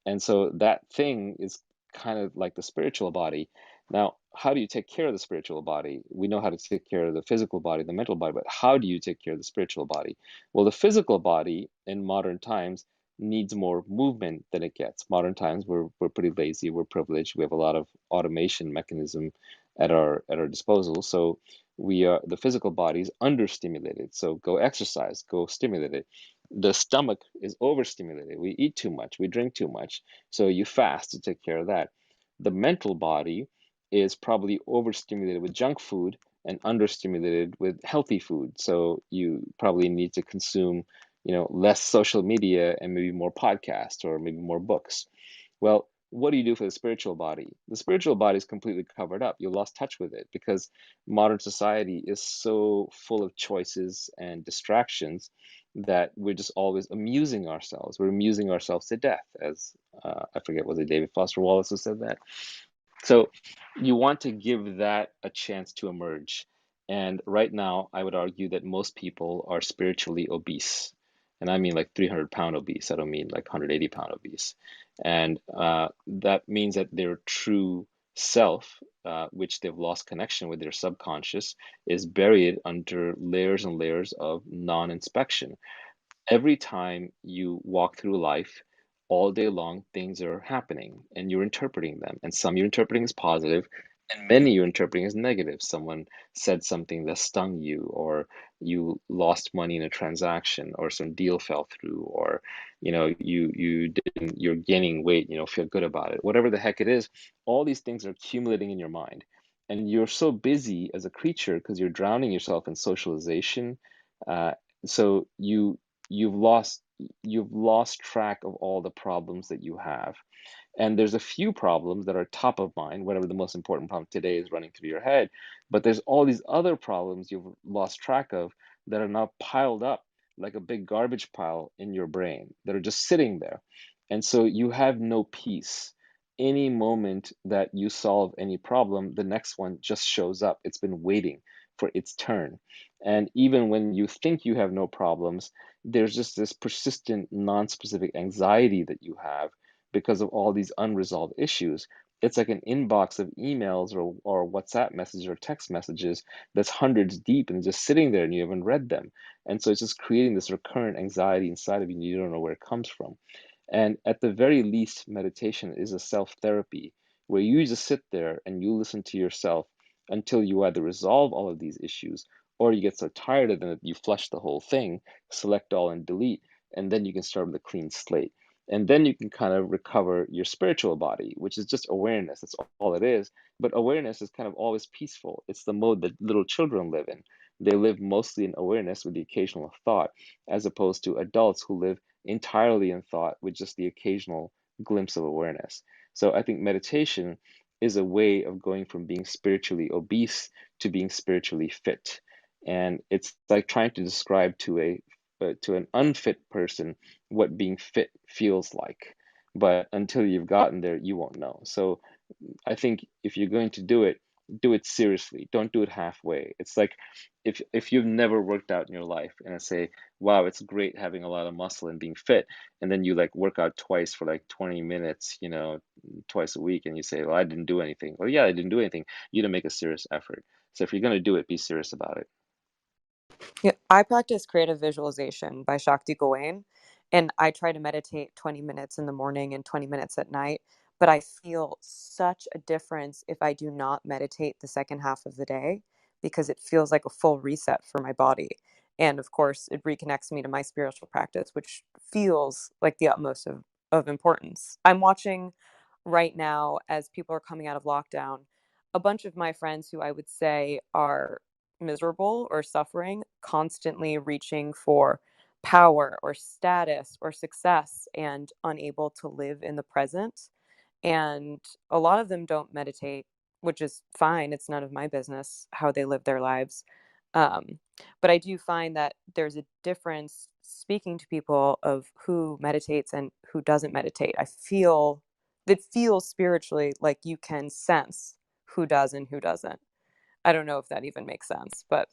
And so that thing is kind of like the spiritual body. Now, how do you take care of the spiritual body? We know how to take care of the physical body, the mental body, but how do you take care of the spiritual body? Well, the physical body in modern times needs more movement than it gets. Modern times, we're pretty lazy, we're privileged, we have a lot of automation mechanism at our disposal. So we are the physical body is understimulated. So go exercise, go stimulate it. The stomach is overstimulated. We eat too much, we drink too much. So you fast to take care of that. The mental body is probably overstimulated with junk food and understimulated with healthy food. So you probably need to consume, less social media and maybe more podcasts or maybe more books. Well, what do you do for the spiritual body? The spiritual body is completely covered up. You lost touch with it because modern society is so full of choices and distractions that we're just always amusing ourselves. We're amusing ourselves to death, as I forget, was it David Foster Wallace who said that? So you want to give that a chance to emerge. And right now, I would argue that most people are spiritually obese. And I mean like 300-pound obese. I don't mean like 180-pound obese. And that means that their true self, which they've lost connection with their subconscious, is buried under layers and layers of non-inspection. Every time you walk through life, all day long, things are happening and you're interpreting them. And some you're interpreting as positive, and many you're interpreting as negative. Someone said something that stung you, or you lost money in a transaction, or some deal fell through, or you didn't you're gaining weight, feel good about it. Whatever the heck it is, all these things are accumulating in your mind. And you're so busy as a creature because you're drowning yourself in socialization. Uh, so you've lost you've lost track of all the problems that you have. And there's a few problems that are top of mind, whatever the most important problem today is running through your head. But there's all these other problems you've lost track of that are now piled up like a big garbage pile in your brain that are just sitting there. And so you have no peace. Any moment that you solve any problem, the next one just shows up. It's been waiting for its turn. And even when you think you have no problems, there's just this persistent, non-specific anxiety that you have because of all these unresolved issues. It's like an inbox of emails or WhatsApp messages or text messages that's hundreds deep and just sitting there and you haven't read them. And so it's just creating this recurrent anxiety inside of you and you don't know where it comes from. And at the very least, meditation is a self-therapy where you just sit there and you listen to yourself until you either resolve all of these issues or you get so tired of them that you flush the whole thing, select all and delete, and then you can start with a clean slate. And then you can kind of recover your spiritual body, which is just awareness. That's all it is. But awareness is kind of always peaceful. It's the mode that little children live in. They live mostly in awareness with the occasional thought, as opposed to adults who live entirely in thought with just the occasional glimpse of awareness. So I think meditation is a way of going from being spiritually obese to being spiritually fit. And it's like trying to describe to an unfit person what being fit feels like. But until you've gotten there, you won't know. So I think if you're going to do it seriously. Don't do it halfway. It's like if you've never worked out in your life and I say, wow, it's great having a lot of muscle and being fit, and then you like work out twice for like 20 minutes, twice a week, and you say, well, I didn't do anything. Well, yeah, I didn't do anything. You didn't make a serious effort. So if you're going to do it, be serious about it. Yeah, I practice creative visualization by Shakti Gawain, and I try to meditate 20 minutes in the morning and 20 minutes at night. But I feel such a difference if I do not meditate the second half of the day because it feels like a full reset for my body. And of course, it reconnects me to my spiritual practice, which feels like the utmost of importance. I'm watching right now as people are coming out of lockdown, a bunch of my friends who I would say are miserable or suffering, constantly reaching for power or status or success and unable to live in the present. And a lot of them don't meditate, which is fine. It's none of my business how they live their lives. Um, but I do find that there's a difference speaking to people of who meditates and who doesn't meditate. I feel it feels spiritually like you can sense who does and who doesn't. I don't know if that even makes sense, but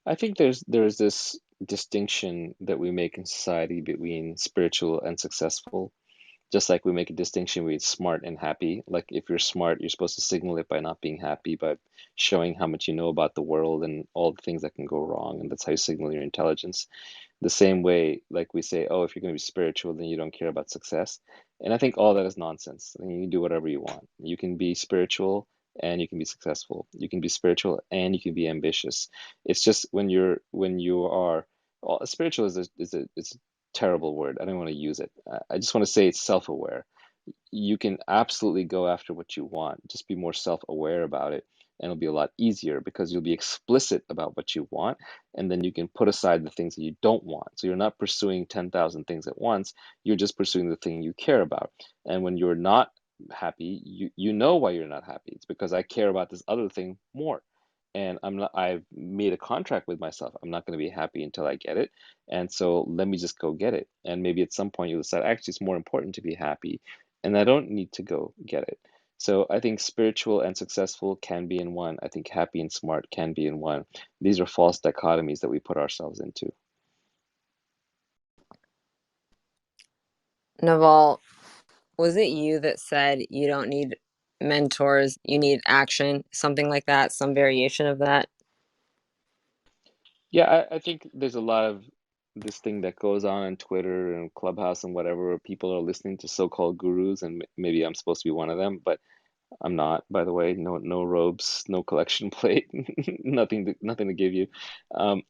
I think there's this distinction that we make in society between spiritual and successful. Just like we make a distinction between smart and happy. Like if you're smart, you're supposed to signal it by not being happy, by showing how much you know about the world and all the things that can go wrong, and that's how you signal your intelligence. The same way, like we say, oh, if you're going to be spiritual, then you don't care about success. And I think all that is nonsense. I mean, you can do whatever you want. You can be spiritual and you can be successful. You can be spiritual and you can be ambitious. It's just when you are spiritual is a terrible word. I don't want to use it. I just want to say it's self-aware. You can absolutely go after what you want. Just be more self-aware about it, and it'll be a lot easier because you'll be explicit about what you want, and then you can put aside the things that you don't want. So you're not pursuing 10,000 things at once. You're just pursuing the thing you care about. And when you're not happy, you know why you're not happy. It's because I care about this other thing more. And I've made a contract with myself. I'm not going to be happy until I get it. And so let me just go get it. And maybe at some point you'll decide, actually, it's more important to be happy and I don't need to go get it. So I think spiritual and successful can be in one. I think happy and smart can be in one. These are false dichotomies that we put ourselves into. Naval, was it you that said you don't need mentors, you need action, something like that, some variation of that? Yeah, I think there's a lot of this thing that goes on Twitter and Clubhouse and whatever, where people are listening to so-called gurus, and maybe I'm supposed to be one of them, but I'm not, by the way. No robes, no collection plate, nothing to give you. Um,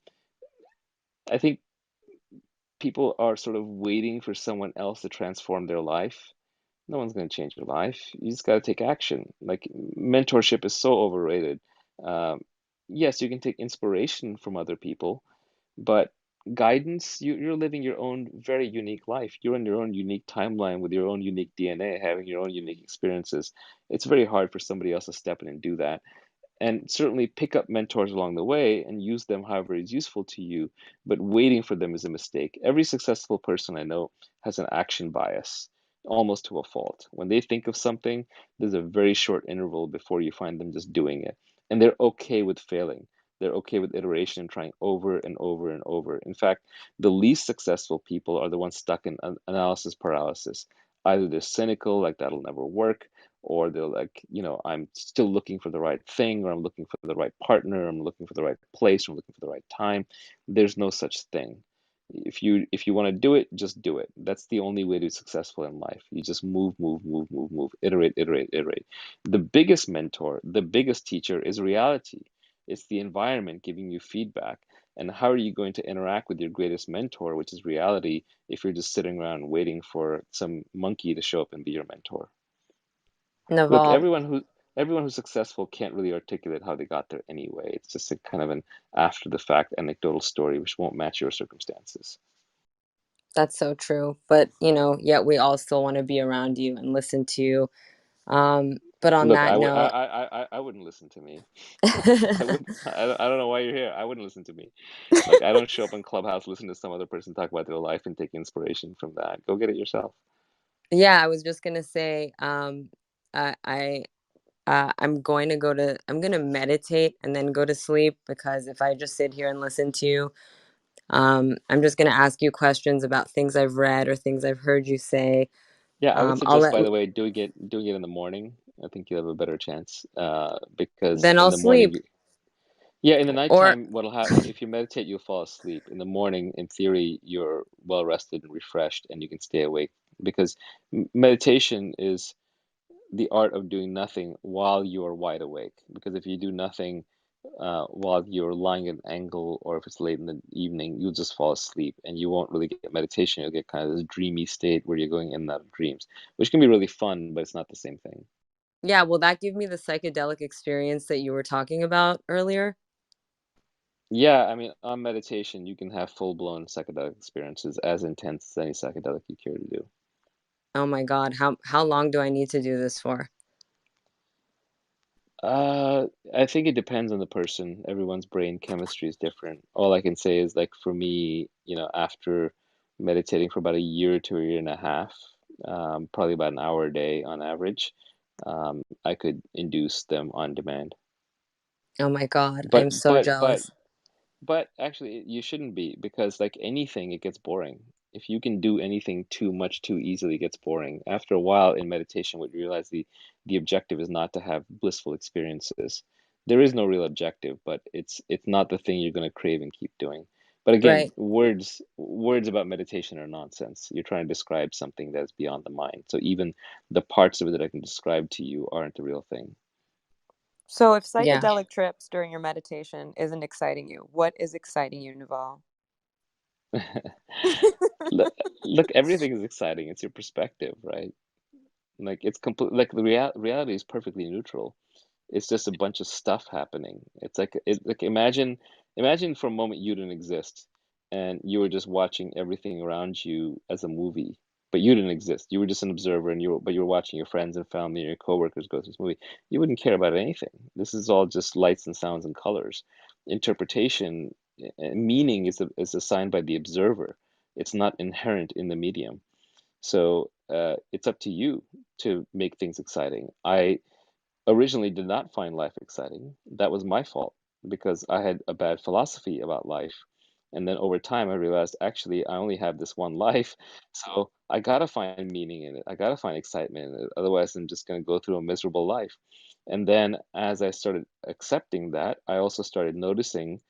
I think people are sort of waiting for someone else to transform their life. No one's going to change your life. You just got to take action. Like mentorship is so overrated. Um, yes, you can take inspiration from other people, but guidance, you're living your own very unique life. You're in your own unique timeline with your own unique DNA, having your own unique experiences. It's very hard for somebody else to step in and do that, and certainly pick up mentors along the way and use them however is useful to you, but waiting for them is a mistake. Every successful person I know has an action bias, almost to a fault. When they think of something, there's a very short interval before you find them just doing it. And they're okay with failing. They're okay with iteration and trying over and over and over. In fact, the least successful people are the ones stuck in analysis paralysis. Either they're cynical, like that'll never work, or they're like, I'm still looking for the right thing, or I'm looking for the right partner, or I'm looking for the right place, or I'm looking for the right time. There's no such thing. If you want to do it, just do it. That's the only way to be successful in life. You just move, move, move, move, move, iterate, iterate, iterate. The biggest mentor, the biggest teacher is reality. It's the environment giving you feedback. And how are you going to interact with your greatest mentor, which is reality, if you're just sitting around waiting for some monkey to show up and be your mentor? Look, Naval, everyone who's successful can't really articulate how they got there anyway. It's just a kind of an after the fact anecdotal story which won't match your circumstances. that's so true. But, yet we all still want to be around you and listen to you. But on Look, that note, I wouldn't listen to me. I wouldn't. I don't know why you're here. I wouldn't listen to me. Like I don't show up in Clubhouse, listen to some other person talk about their life and take inspiration from that. Go get it yourself. yeah, I was just gonna say, I I'm gonna meditate and then go to sleep because if I just sit here and listen to you, I'm just gonna ask you questions about things I've read or things I've heard you say. Yeah, I would I'll suggest, let by the way, doing it in the morning. I think you have a better chance. Because then in I'll the morning, sleep. yeah, in the Or nighttime, what'll happen if you meditate, you'll fall asleep. In the morning, in theory, you're well rested and refreshed, and you can stay awake because meditation is the art of doing nothing while you are wide awake. Because if you do nothing while you're lying at an angle, or if it's late in the evening, you'll just fall asleep, and you won't really get meditation. You'll get kind of this dreamy state where you're going in and out of dreams, which can be really fun, but it's not the same thing. yeah, will that give me the psychedelic experience that you were talking about earlier? Yeah, I mean, on meditation, you can have full-blown psychedelic experiences as intense as any psychedelic you care to do. Oh my God, how long do I need to do this for? Uh, I think it depends on the person. Everyone's brain chemistry is different. All I can say is like for me, after meditating for about a year to a year and a half, probably about an hour a day on average, I could induce them on demand. Oh my God, But I'm so but but jealous. But actually, you shouldn't be because, like anything, it gets boring. If you can do anything too much too easily, it gets boring. After a while in meditation, what you realize the objective is not to have blissful experiences. There is no real objective, but it's not the thing you're going to crave and keep doing. But again, Right. words about meditation are nonsense. You're trying to describe something that's beyond the mind. So even the parts of it that I can describe to you aren't the real thing. So if Yeah. psychedelic trips during your meditation isn't exciting you, what is exciting you, Naval? Look, look, everything is exciting. It's your perspective, right? Like it's complete. Like the reality is perfectly neutral. It's just a bunch of stuff happening. Like imagine for a moment you didn't exist and you were just watching everything around you as a movie, but you didn't exist. You were just an observer, and you were watching your friends and family and your coworkers go through this movie. You wouldn't care about anything. This is all just lights and sounds and colors. Interpretation, meaning is assigned by the observer. It's not inherent in the medium. So it's up to you to make things exciting. I originally did not find life exciting. That was my fault because I had a bad philosophy about life. And then over time, I realized actually I only have this one life. So I gotta find meaning in it. I gotta find excitement in it. Otherwise, I'm just gonna go through a miserable life. And then as I started accepting that, I also started noticing,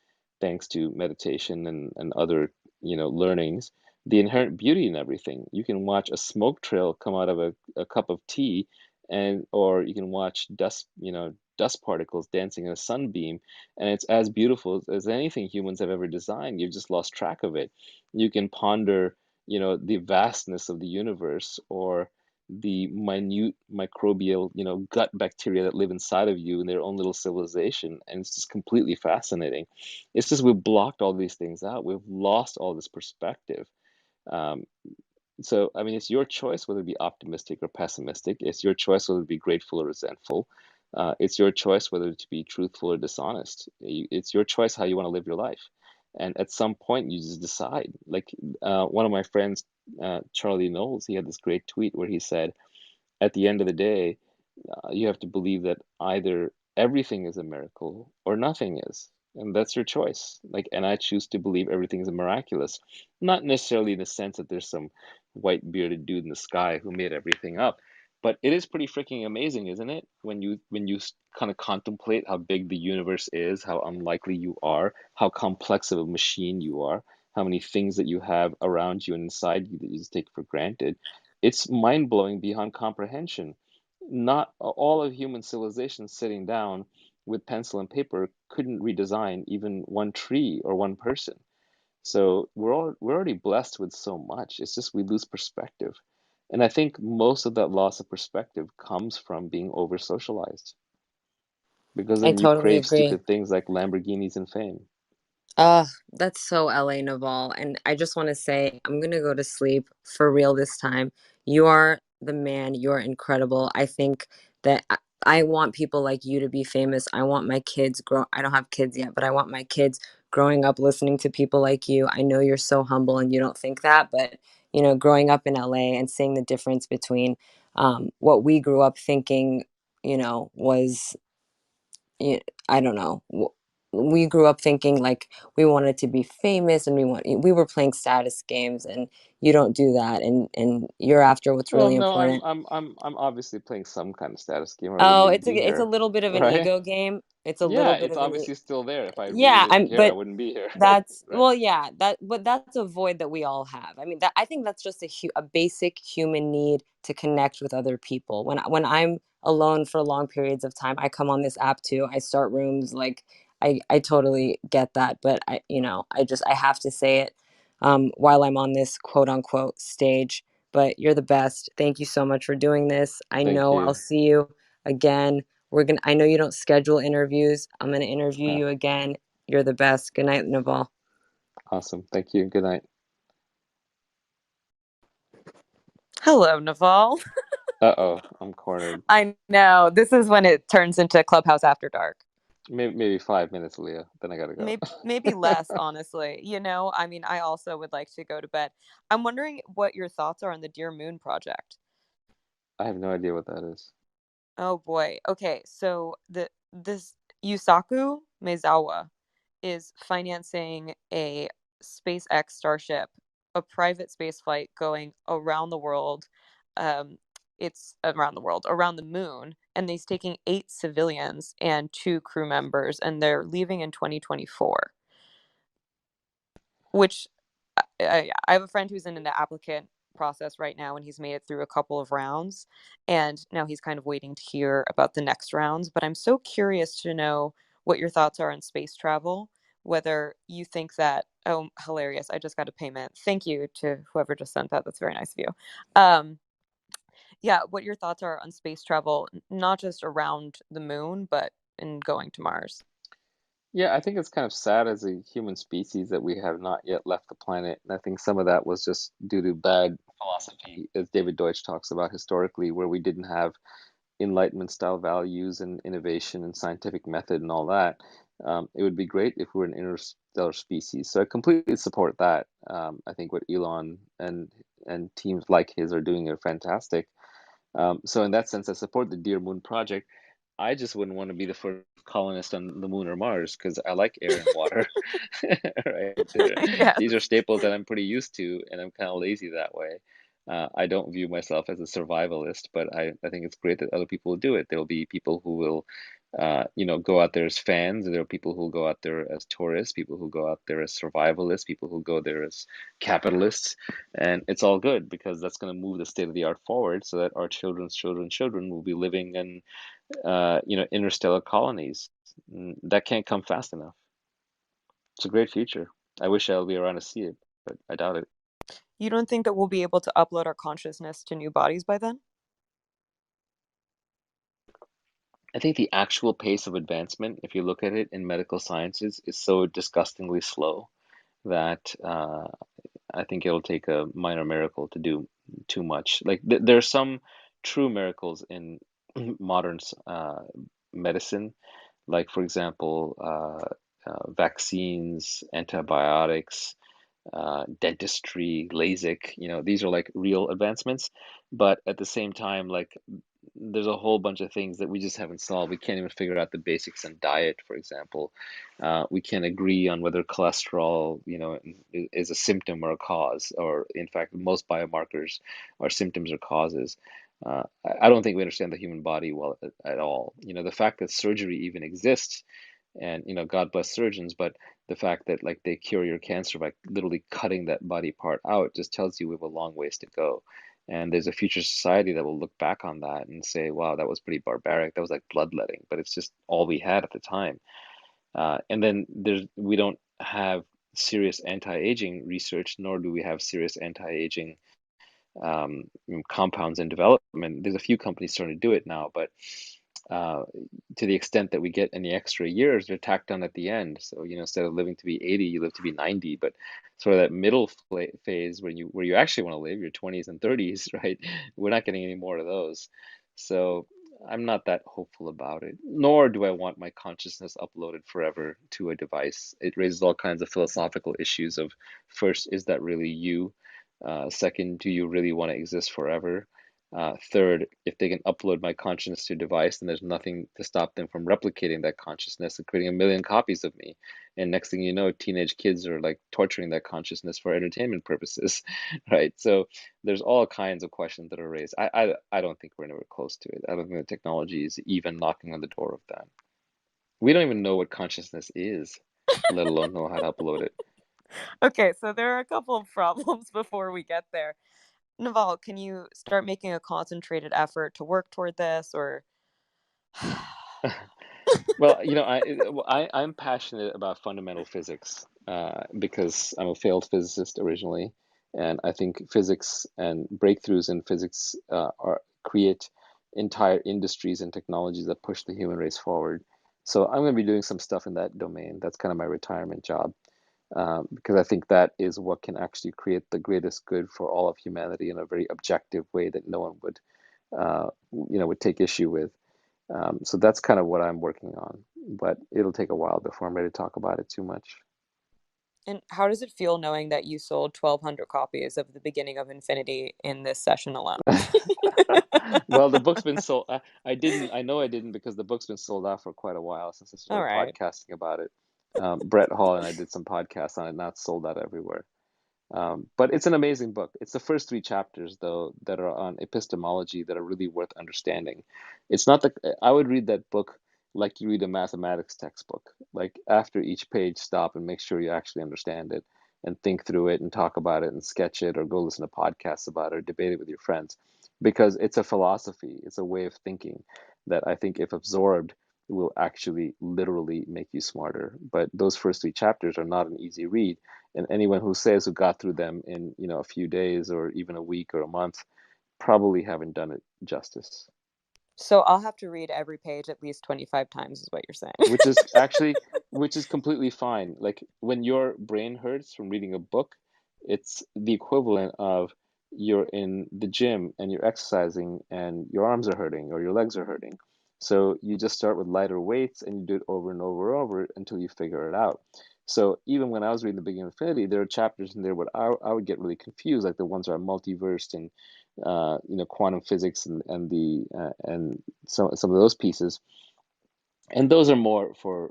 thanks to meditation and other, learnings, the inherent beauty in everything. You can watch a smoke trail come out of a cup of tea and or you can watch dust particles dancing in a sunbeam, and it's as beautiful as anything humans have ever designed. You've just lost track of it. You can ponder, the vastness of the universe or the minute microbial, gut bacteria that live inside of you in their own little civilization, and it's just completely fascinating. It's just we've blocked all these things out. We've lost all this perspective. Um, so, I mean, it's your choice whether to be optimistic or pessimistic. It's your choice whether to be grateful or resentful. It's your choice whether to be truthful or dishonest. It's your choice how you want to live your life. And at some point, you just decide. Like one of my friends, Charlie Knowles, he had this great tweet where he said, at the end of the day, you have to believe that either everything is a miracle or nothing is. And that's your choice. Like, and I choose to believe everything is miraculous. Not necessarily in the sense that there's some white bearded dude in the sky who made everything up. But it is pretty freaking amazing, isn't it? When you kind of contemplate how big the universe is, how unlikely you are, how complex of a machine you are, how many things that you have around you and inside you that you just take for granted. It's mind-blowing beyond comprehension. Not all of human civilization sitting down with pencil and paper couldn't redesign even one tree or one person. So we're already blessed with so much. It's just we lose perspective. And I think most of that loss of perspective comes from being over socialized because I then you totally crave agree. stupid things like Lamborghinis and fame. Oh, that's so LA Naval. And I just want to say, I'm going to go to sleep for real this time. You are the man. You're incredible. I think that I want people like you to be famous. I want my kids grow. I don't have kids yet, but I want my kids growing up listening to people like you. I know you're so humble and you don't think that, but growing up in LA and seeing the difference between what we grew up thinking, was y- I don't know. We grew up thinking like we wanted to be famous and we were playing status games, and you don't do that, and you're after what's Well, really no, I'm important. I'm I'm I'm obviously playing some kind of status game or I wouldn't Oh, even it's be a here, little bit of an right? ego game. It's a Yeah, little bit it's of an obviously still there. If I really yeah, didn't I'm care, I but wouldn't be here, that's right? well, yeah, but that's a void that we all have. I mean, that I think that's just a basic human need to connect with other people. When I'm alone for long periods of time, I come on this app too. I start rooms like I totally get that, but I have to say it while I'm on this quote unquote stage. But you're the best. Thank you so much for doing this. I Thank know I'll you. see you again. I know you don't schedule interviews. I'm gonna interview you again. You're the best. Good night, Naval. Awesome. Thank you. Good night. Hello, Naval. Uh-oh, I'm cornered. I know. This is when it turns into Clubhouse After Dark. Maybe 5 minutes, Leah. Then I gotta go. Maybe less, honestly. I mean, I also would like to go to bed. I'm wondering what your thoughts are on the Dear Moon project. I have no idea what that is. Oh boy. Okay, so this Yusaku Maezawa is financing a SpaceX Starship, a private space flight going around the world. Um, it's around the world, around the moon, and he's taking 8 civilians and 2 crew members, and they're leaving in 2024. Which I have a friend who's in the applicant process right now, and he's made it through a couple of rounds, and now he's kind of waiting to hear about the next rounds. But I'm so curious to know what your thoughts are on space travel, whether you think that, oh, hilarious, I just got a payment. Thank you to whoever just sent that. That's very nice of you. Yeah, what your thoughts are on space travel, not just around the moon, but in going to Mars. Yeah, I think it's kind of sad as a human species that we have not yet left the planet. And I think some of that was just due to bad philosophy, as David Deutsch talks about historically, where we didn't have Enlightenment style values and innovation and scientific method and all that. It would be great if we were an interstellar species. So I completely support that. I think what Elon and teams like his are doing are fantastic. So in that sense, I support the Dear Moon project. I just wouldn't want to be the first colonist on the moon or Mars because I like air and water, right? Yes. These are staples that I'm pretty used to, and I'm kind of lazy that way. I don't view myself as a survivalist, but I think it's great that other people will do it. There'll be people who will, go out there as fans. There are people who will go out there as tourists, people who go out there as survivalists, people who go there as capitalists, and it's all good because that's going to move the state of the art forward so that our children's children's children will be living in, interstellar colonies. That can't come fast enough. It's a great future. I wish I'll be around to see it, but I doubt it. You don't think that we'll be able to upload our consciousness to new bodies by then? I think the actual pace of advancement, if you look at it in medical sciences, is so disgustingly slow that I think it'll take a minor miracle to do too much. Like there are some true miracles in modern medicine, like for example, vaccines, antibiotics, dentistry, LASIK. These are like real advancements, but at the same time, like there's a whole bunch of things that we just haven't solved. We can't even figure out the basics in diet, for example. We can't agree on whether cholesterol, is a symptom or a cause, or in fact, most biomarkers are symptoms or causes. I don't think we understand the human body well at all. The fact that surgery even exists, and God bless surgeons, but the fact that like they cure your cancer by literally cutting that body part out just tells you we have a long ways to go. And there's a future society that will look back on that and say, wow, that was pretty barbaric. That was like bloodletting, but it's just all we had at the time. And then we don't have serious anti-aging research, nor do we have serious anti-aging compounds in development. There's a few companies starting to do it now, but uh, to the extent that we get any extra years, they're tacked on at the end. So, instead of living to be 80, you live to be 90. But sort of that middle phase where you actually want to live, your 20s and 30s, right? We're not getting any more of those. So I'm not that hopeful about it. Nor do I want my consciousness uploaded forever to a device. It raises all kinds of philosophical issues of first, is that really you? Second, do you really want to exist forever? Third, if they can upload my consciousness to a device, then there's nothing to stop them from replicating that consciousness and creating a million copies of me. And next thing you know, teenage kids are like torturing that consciousness for entertainment purposes, right? So there's all kinds of questions that are raised. I don't think we're anywhere close to it. I don't think the technology is even knocking on the door of that. We don't even know what consciousness is, let alone know how to upload it. Okay, so there are a couple of problems before we get there. Naval, can you start making a concentrated effort to work toward this or Well, I'm passionate about fundamental physics because I'm a failed physicist originally, and I think physics and breakthroughs in physics create entire industries and technologies that push the human race forward. So I'm going to be doing some stuff in that domain. That's kind of my retirement job, because I think that is what can actually create the greatest good for all of humanity in a very objective way that no one would, would take issue with. So that's kind of what I'm working on, but it'll take a while before I'm ready to talk about it too much. And how does it feel knowing that you sold 1,200 copies of The Beginning of Infinity in this session alone? Well, the book's been sold. I know I didn't because the book's been sold out for quite a while since I All started right. podcasting about it. Brett Hall and I did some podcasts on it, not sold out everywhere. But it's an amazing book. It's the first three chapters, though, that are on epistemology that are really worth understanding. It's not the, I would read that book like you read a mathematics textbook. Like after each page, stop and make sure you actually understand it and think through it and talk about it and sketch it or go listen to podcasts about it or debate it with your friends. Because it's a philosophy, it's a way of thinking that I think, if absorbed, will actually literally make you smarter. But those first three chapters are not an easy read, and anyone who says who got through them in a few days or even a week or a month probably haven't done it justice. So I'll have to read every page at least 25 times, is what you're saying. Which is actually, which is completely fine. Like when your brain hurts from reading a book, it's the equivalent of you're in the gym and you're exercising and your arms are hurting or your legs are hurting. So you just start with lighter weights and you do it over and over and over until you figure it out. So even when I was reading The Beginning of Infinity, there are chapters in there where I would get really confused, like the ones that are multiversed and quantum physics and some of those pieces, and those are more for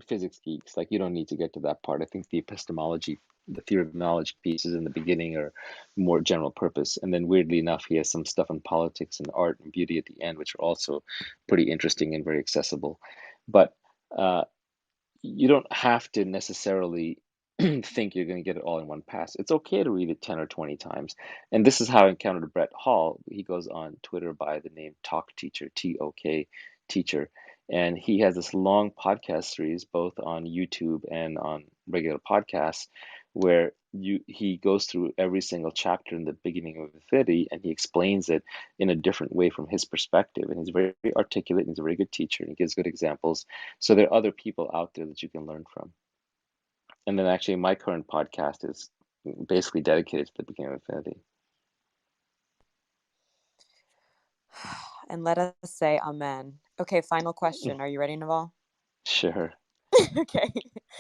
physics geeks. Like you don't need to get to that part. I think the epistemology, the theory of knowledge pieces in the beginning are more general purpose. And then weirdly enough, he has some stuff on politics and art and beauty at the end, which are also pretty interesting and very accessible. But uh, you don't have to necessarily think you're going to get it all in one pass. It's okay to read it 10 or 20 times. And this is how I encountered Brett Hall. He goes on Twitter by the name Talk Teacher, TOK Teacher. And he has this long podcast series, both on YouTube and on regular podcasts, where he goes through every single chapter in the beginning of Infinity and he explains it in a different way from his perspective. And he's very articulate and he's a very good teacher and he gives good examples. So there are other people out there that you can learn from. And then actually my current podcast is basically dedicated to the beginning of Infinity. And let us say amen. Okay, final question. Are you ready, Naval? Sure. Okay.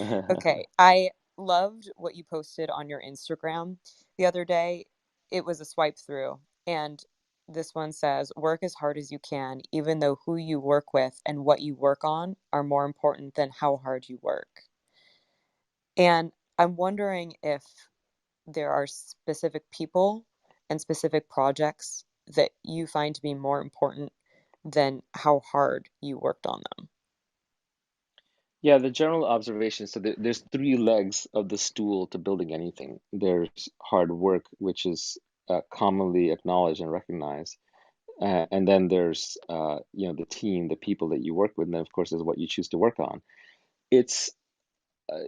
Okay. I loved what you posted on your Instagram the other day. It was a swipe through, and this one says, work as hard as you can, even though who you work with and what you work on are more important than how hard you work. And I'm wondering if there are specific people and specific projects that you find to be more important than how hard you worked on them. Yeah, the general observation, so there's three legs of the stool to building anything. There's hard work, which is commonly acknowledged and recognized. And then there's the team, the people that you work with, and then of course is what you choose to work on. It's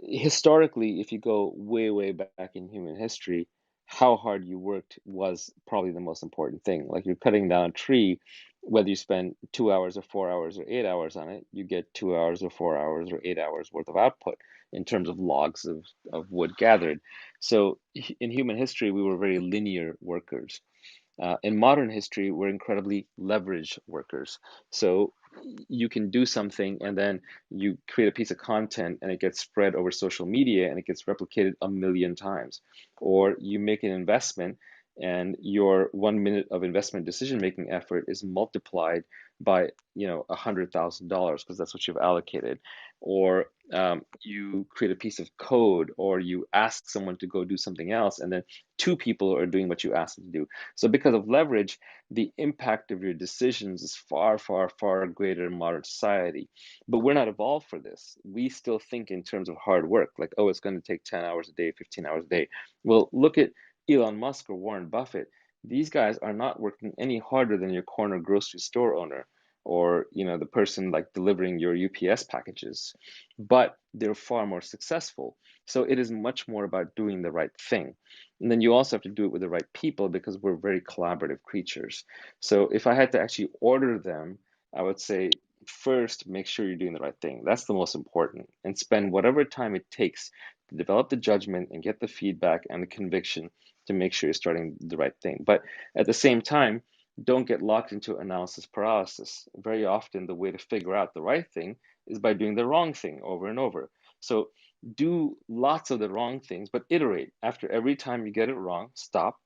historically, if you go way, way back in human history, how hard you worked was probably the most important thing. Like you're cutting down a tree, whether you spend 2 hours or 4 hours or 8 hours on it, you get 2 hours or 4 hours or 8 hours worth of output in terms of logs of wood gathered. So in human history, we were very linear workers. In modern history, we're incredibly leveraged workers. So you can do something and then you create a piece of content and it gets spread over social media and it gets replicated a million times. Or you make an investment and your 1 minute of investment decision making effort is multiplied by $100,000 because that's what you've allocated. Or you create a piece of code or you ask someone to go do something else and then two people are doing what you asked them to do. So because of leverage, the impact of your decisions is far, far, far greater in modern society. But we're not evolved for this. We still think in terms of hard work, like, oh, it's going to take 10 hours a day, 15 hours a day. Well, look at Elon Musk or Warren Buffett. These guys are not working any harder than your corner grocery store owner or the person like delivering your UPS packages, but they're far more successful. So it is much more about doing the right thing. And then you also have to do it with the right people because we're very collaborative creatures. So if I had to actually order them, I would say first make sure you're doing the right thing. That's the most important. And spend whatever time it takes to develop the judgment and get the feedback and the conviction to make sure you're starting the right thing. But at the same time, don't get locked into analysis paralysis. Very often, the way to figure out the right thing is by doing the wrong thing over and over. So do lots of the wrong things, but iterate. After every time you get it wrong, stop,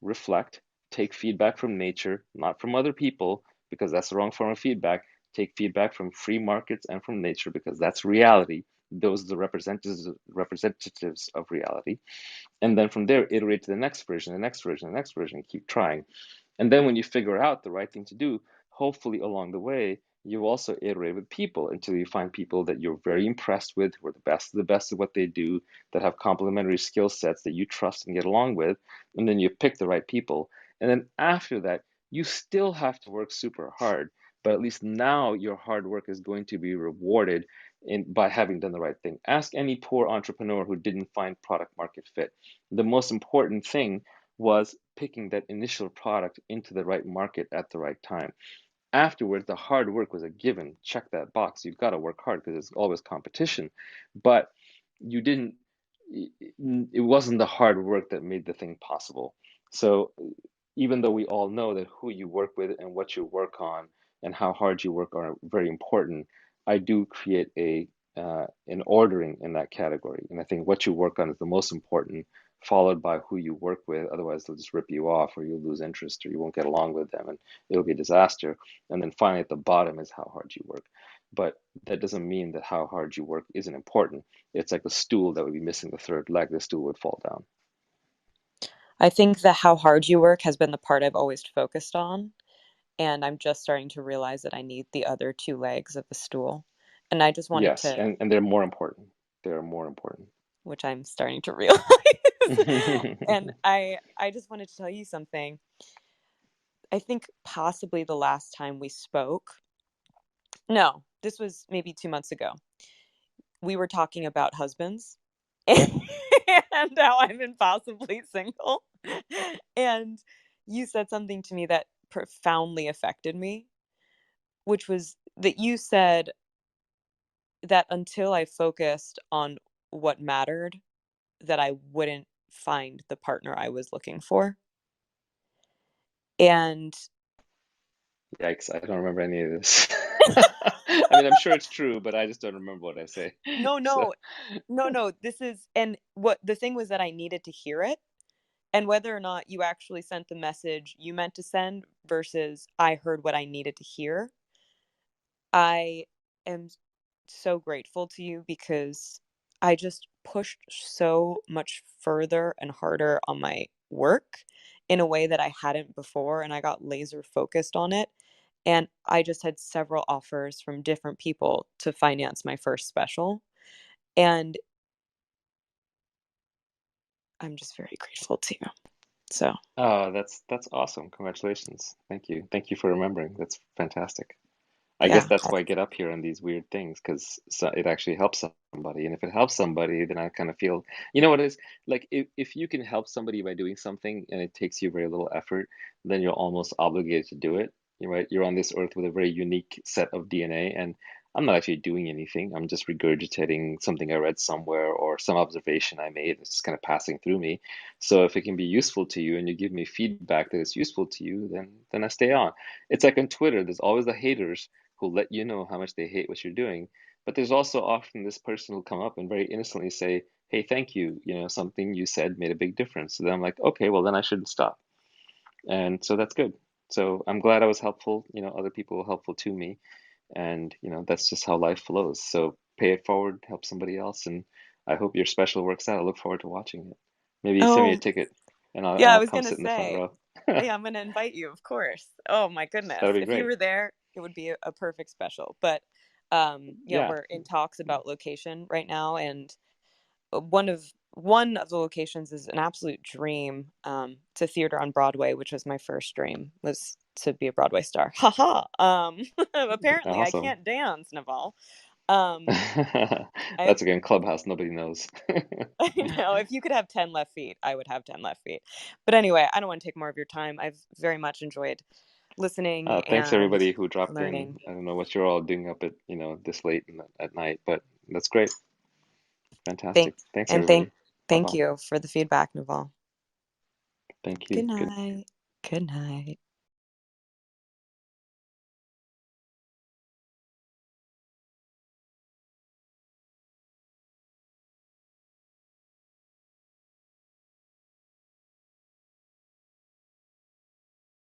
reflect, take feedback from nature, not from other people, because that's the wrong form of feedback. Take feedback from free markets and from nature because that's reality. Those are the representatives of reality. And then from there, iterate to the next version, the next version, the next version, keep trying. And then when you figure out the right thing to do, hopefully along the way, you also iterate with people until you find people that you're very impressed with, who are the best of the best at what they do, that have complementary skill sets that you trust and get along with. And then you pick the right people. And then after that, you still have to work super hard, but at least now your hard work is going to be rewarded by having done the right thing. Ask any poor entrepreneur who didn't find product market fit. The most important thing was picking that initial product into the right market at the right time. Afterwards, the hard work was a given. Check that box. You've got to work hard because there's always competition. But you didn't, it wasn't the hard work that made the thing possible. So even though we all know that who you work with and what you work on and how hard you work are very important, I do create an ordering in that category. And I think what you work on is the most important, followed by who you work with. Otherwise, they'll just rip you off, or you'll lose interest, or you won't get along with them, and it'll be a disaster. And then finally, at the bottom is how hard you work. But that doesn't mean that how hard you work isn't important. It's like a stool that would be missing the third leg. The stool would fall down. I think that how hard you work has been the part I've always focused on. And I'm just starting to realize that I need the other two legs of the stool. And I just wanted Yes, to, and they're more important. They're more important. which I'm starting to realize. And I just wanted to tell you something. I think possibly the last time we spoke, no, this was maybe 2 months ago. We were talking about husbands and how I'm impossibly single. And you said something to me that profoundly affected me, which was that you said that until I focused on what mattered, that I wouldn't find the partner I was looking for. And Yikes, I don't remember any of this. I mean, I'm sure it's true, but I just don't remember what I say. no, So, no, no, this is, and what the thing was that I needed to hear it. And whether or not you actually sent the message you meant to send versus I heard what I needed to hear, I am so grateful to you because I just pushed so much further and harder on my work in a way that I hadn't before, and I got laser focused on it. And I just had several offers from different people to finance my first special. And I'm just very grateful to you. So, oh, that's awesome. Congratulations. Thank you. Thank you for remembering. That's fantastic. I guess yeah. that's why I get up here on these weird things because it actually helps somebody. And if it helps somebody, then I kind of feel, you know what it is? Like if you can help somebody by doing something and it takes you very little effort, then you're almost obligated to do it. You're right. You're on this earth with a very unique set of DNA, and I'm not actually doing anything. I'm just regurgitating something I read somewhere or some observation I made. It's just kind of passing through me. So if it can be useful to you and you give me feedback that it's useful to you, then I stay on. It's like on Twitter, there's always the haters who'll let you know how much they hate what you're doing. But there's also often this person who'll come up and very innocently say, "Hey, thank you. You know, something you said made a big difference." So then I'm like, okay, well, then I shouldn't stop. And so that's good. So I'm glad I was helpful. You know, other people were helpful to me. And, you know, that's just how life flows. So pay it forward, help somebody else. And I hope your special works out. I look forward to watching it. Maybe send me a Oh, ticket and yeah, I I'll was come gonna sit in the front say, row. yeah, I'm gonna invite you, of course. Oh my goodness. That'd be If you great. were there, it would be a perfect special. But yeah, Yeah. we're in talks about location right now, and one of the locations is an absolute dream. It's a theater on Broadway, which was my first dream, was to be a Broadway star. Haha. Apparently I Awesome. can't dance, Naval. Um, I've That's again Clubhouse. Nobody knows. I know if you could have 10 left feet, I would have 10 left feet. But anyway, I don't want to take more of your time. I've very much enjoyed listening Thanks and everybody who dropped in. learning. I don't know what you're all doing up at, this late at night, but that's great. Thank Fantastic. Thanks and thank everybody. thank Bye-bye. you for the feedback, Naval. Thank Good you. Good night. Good night.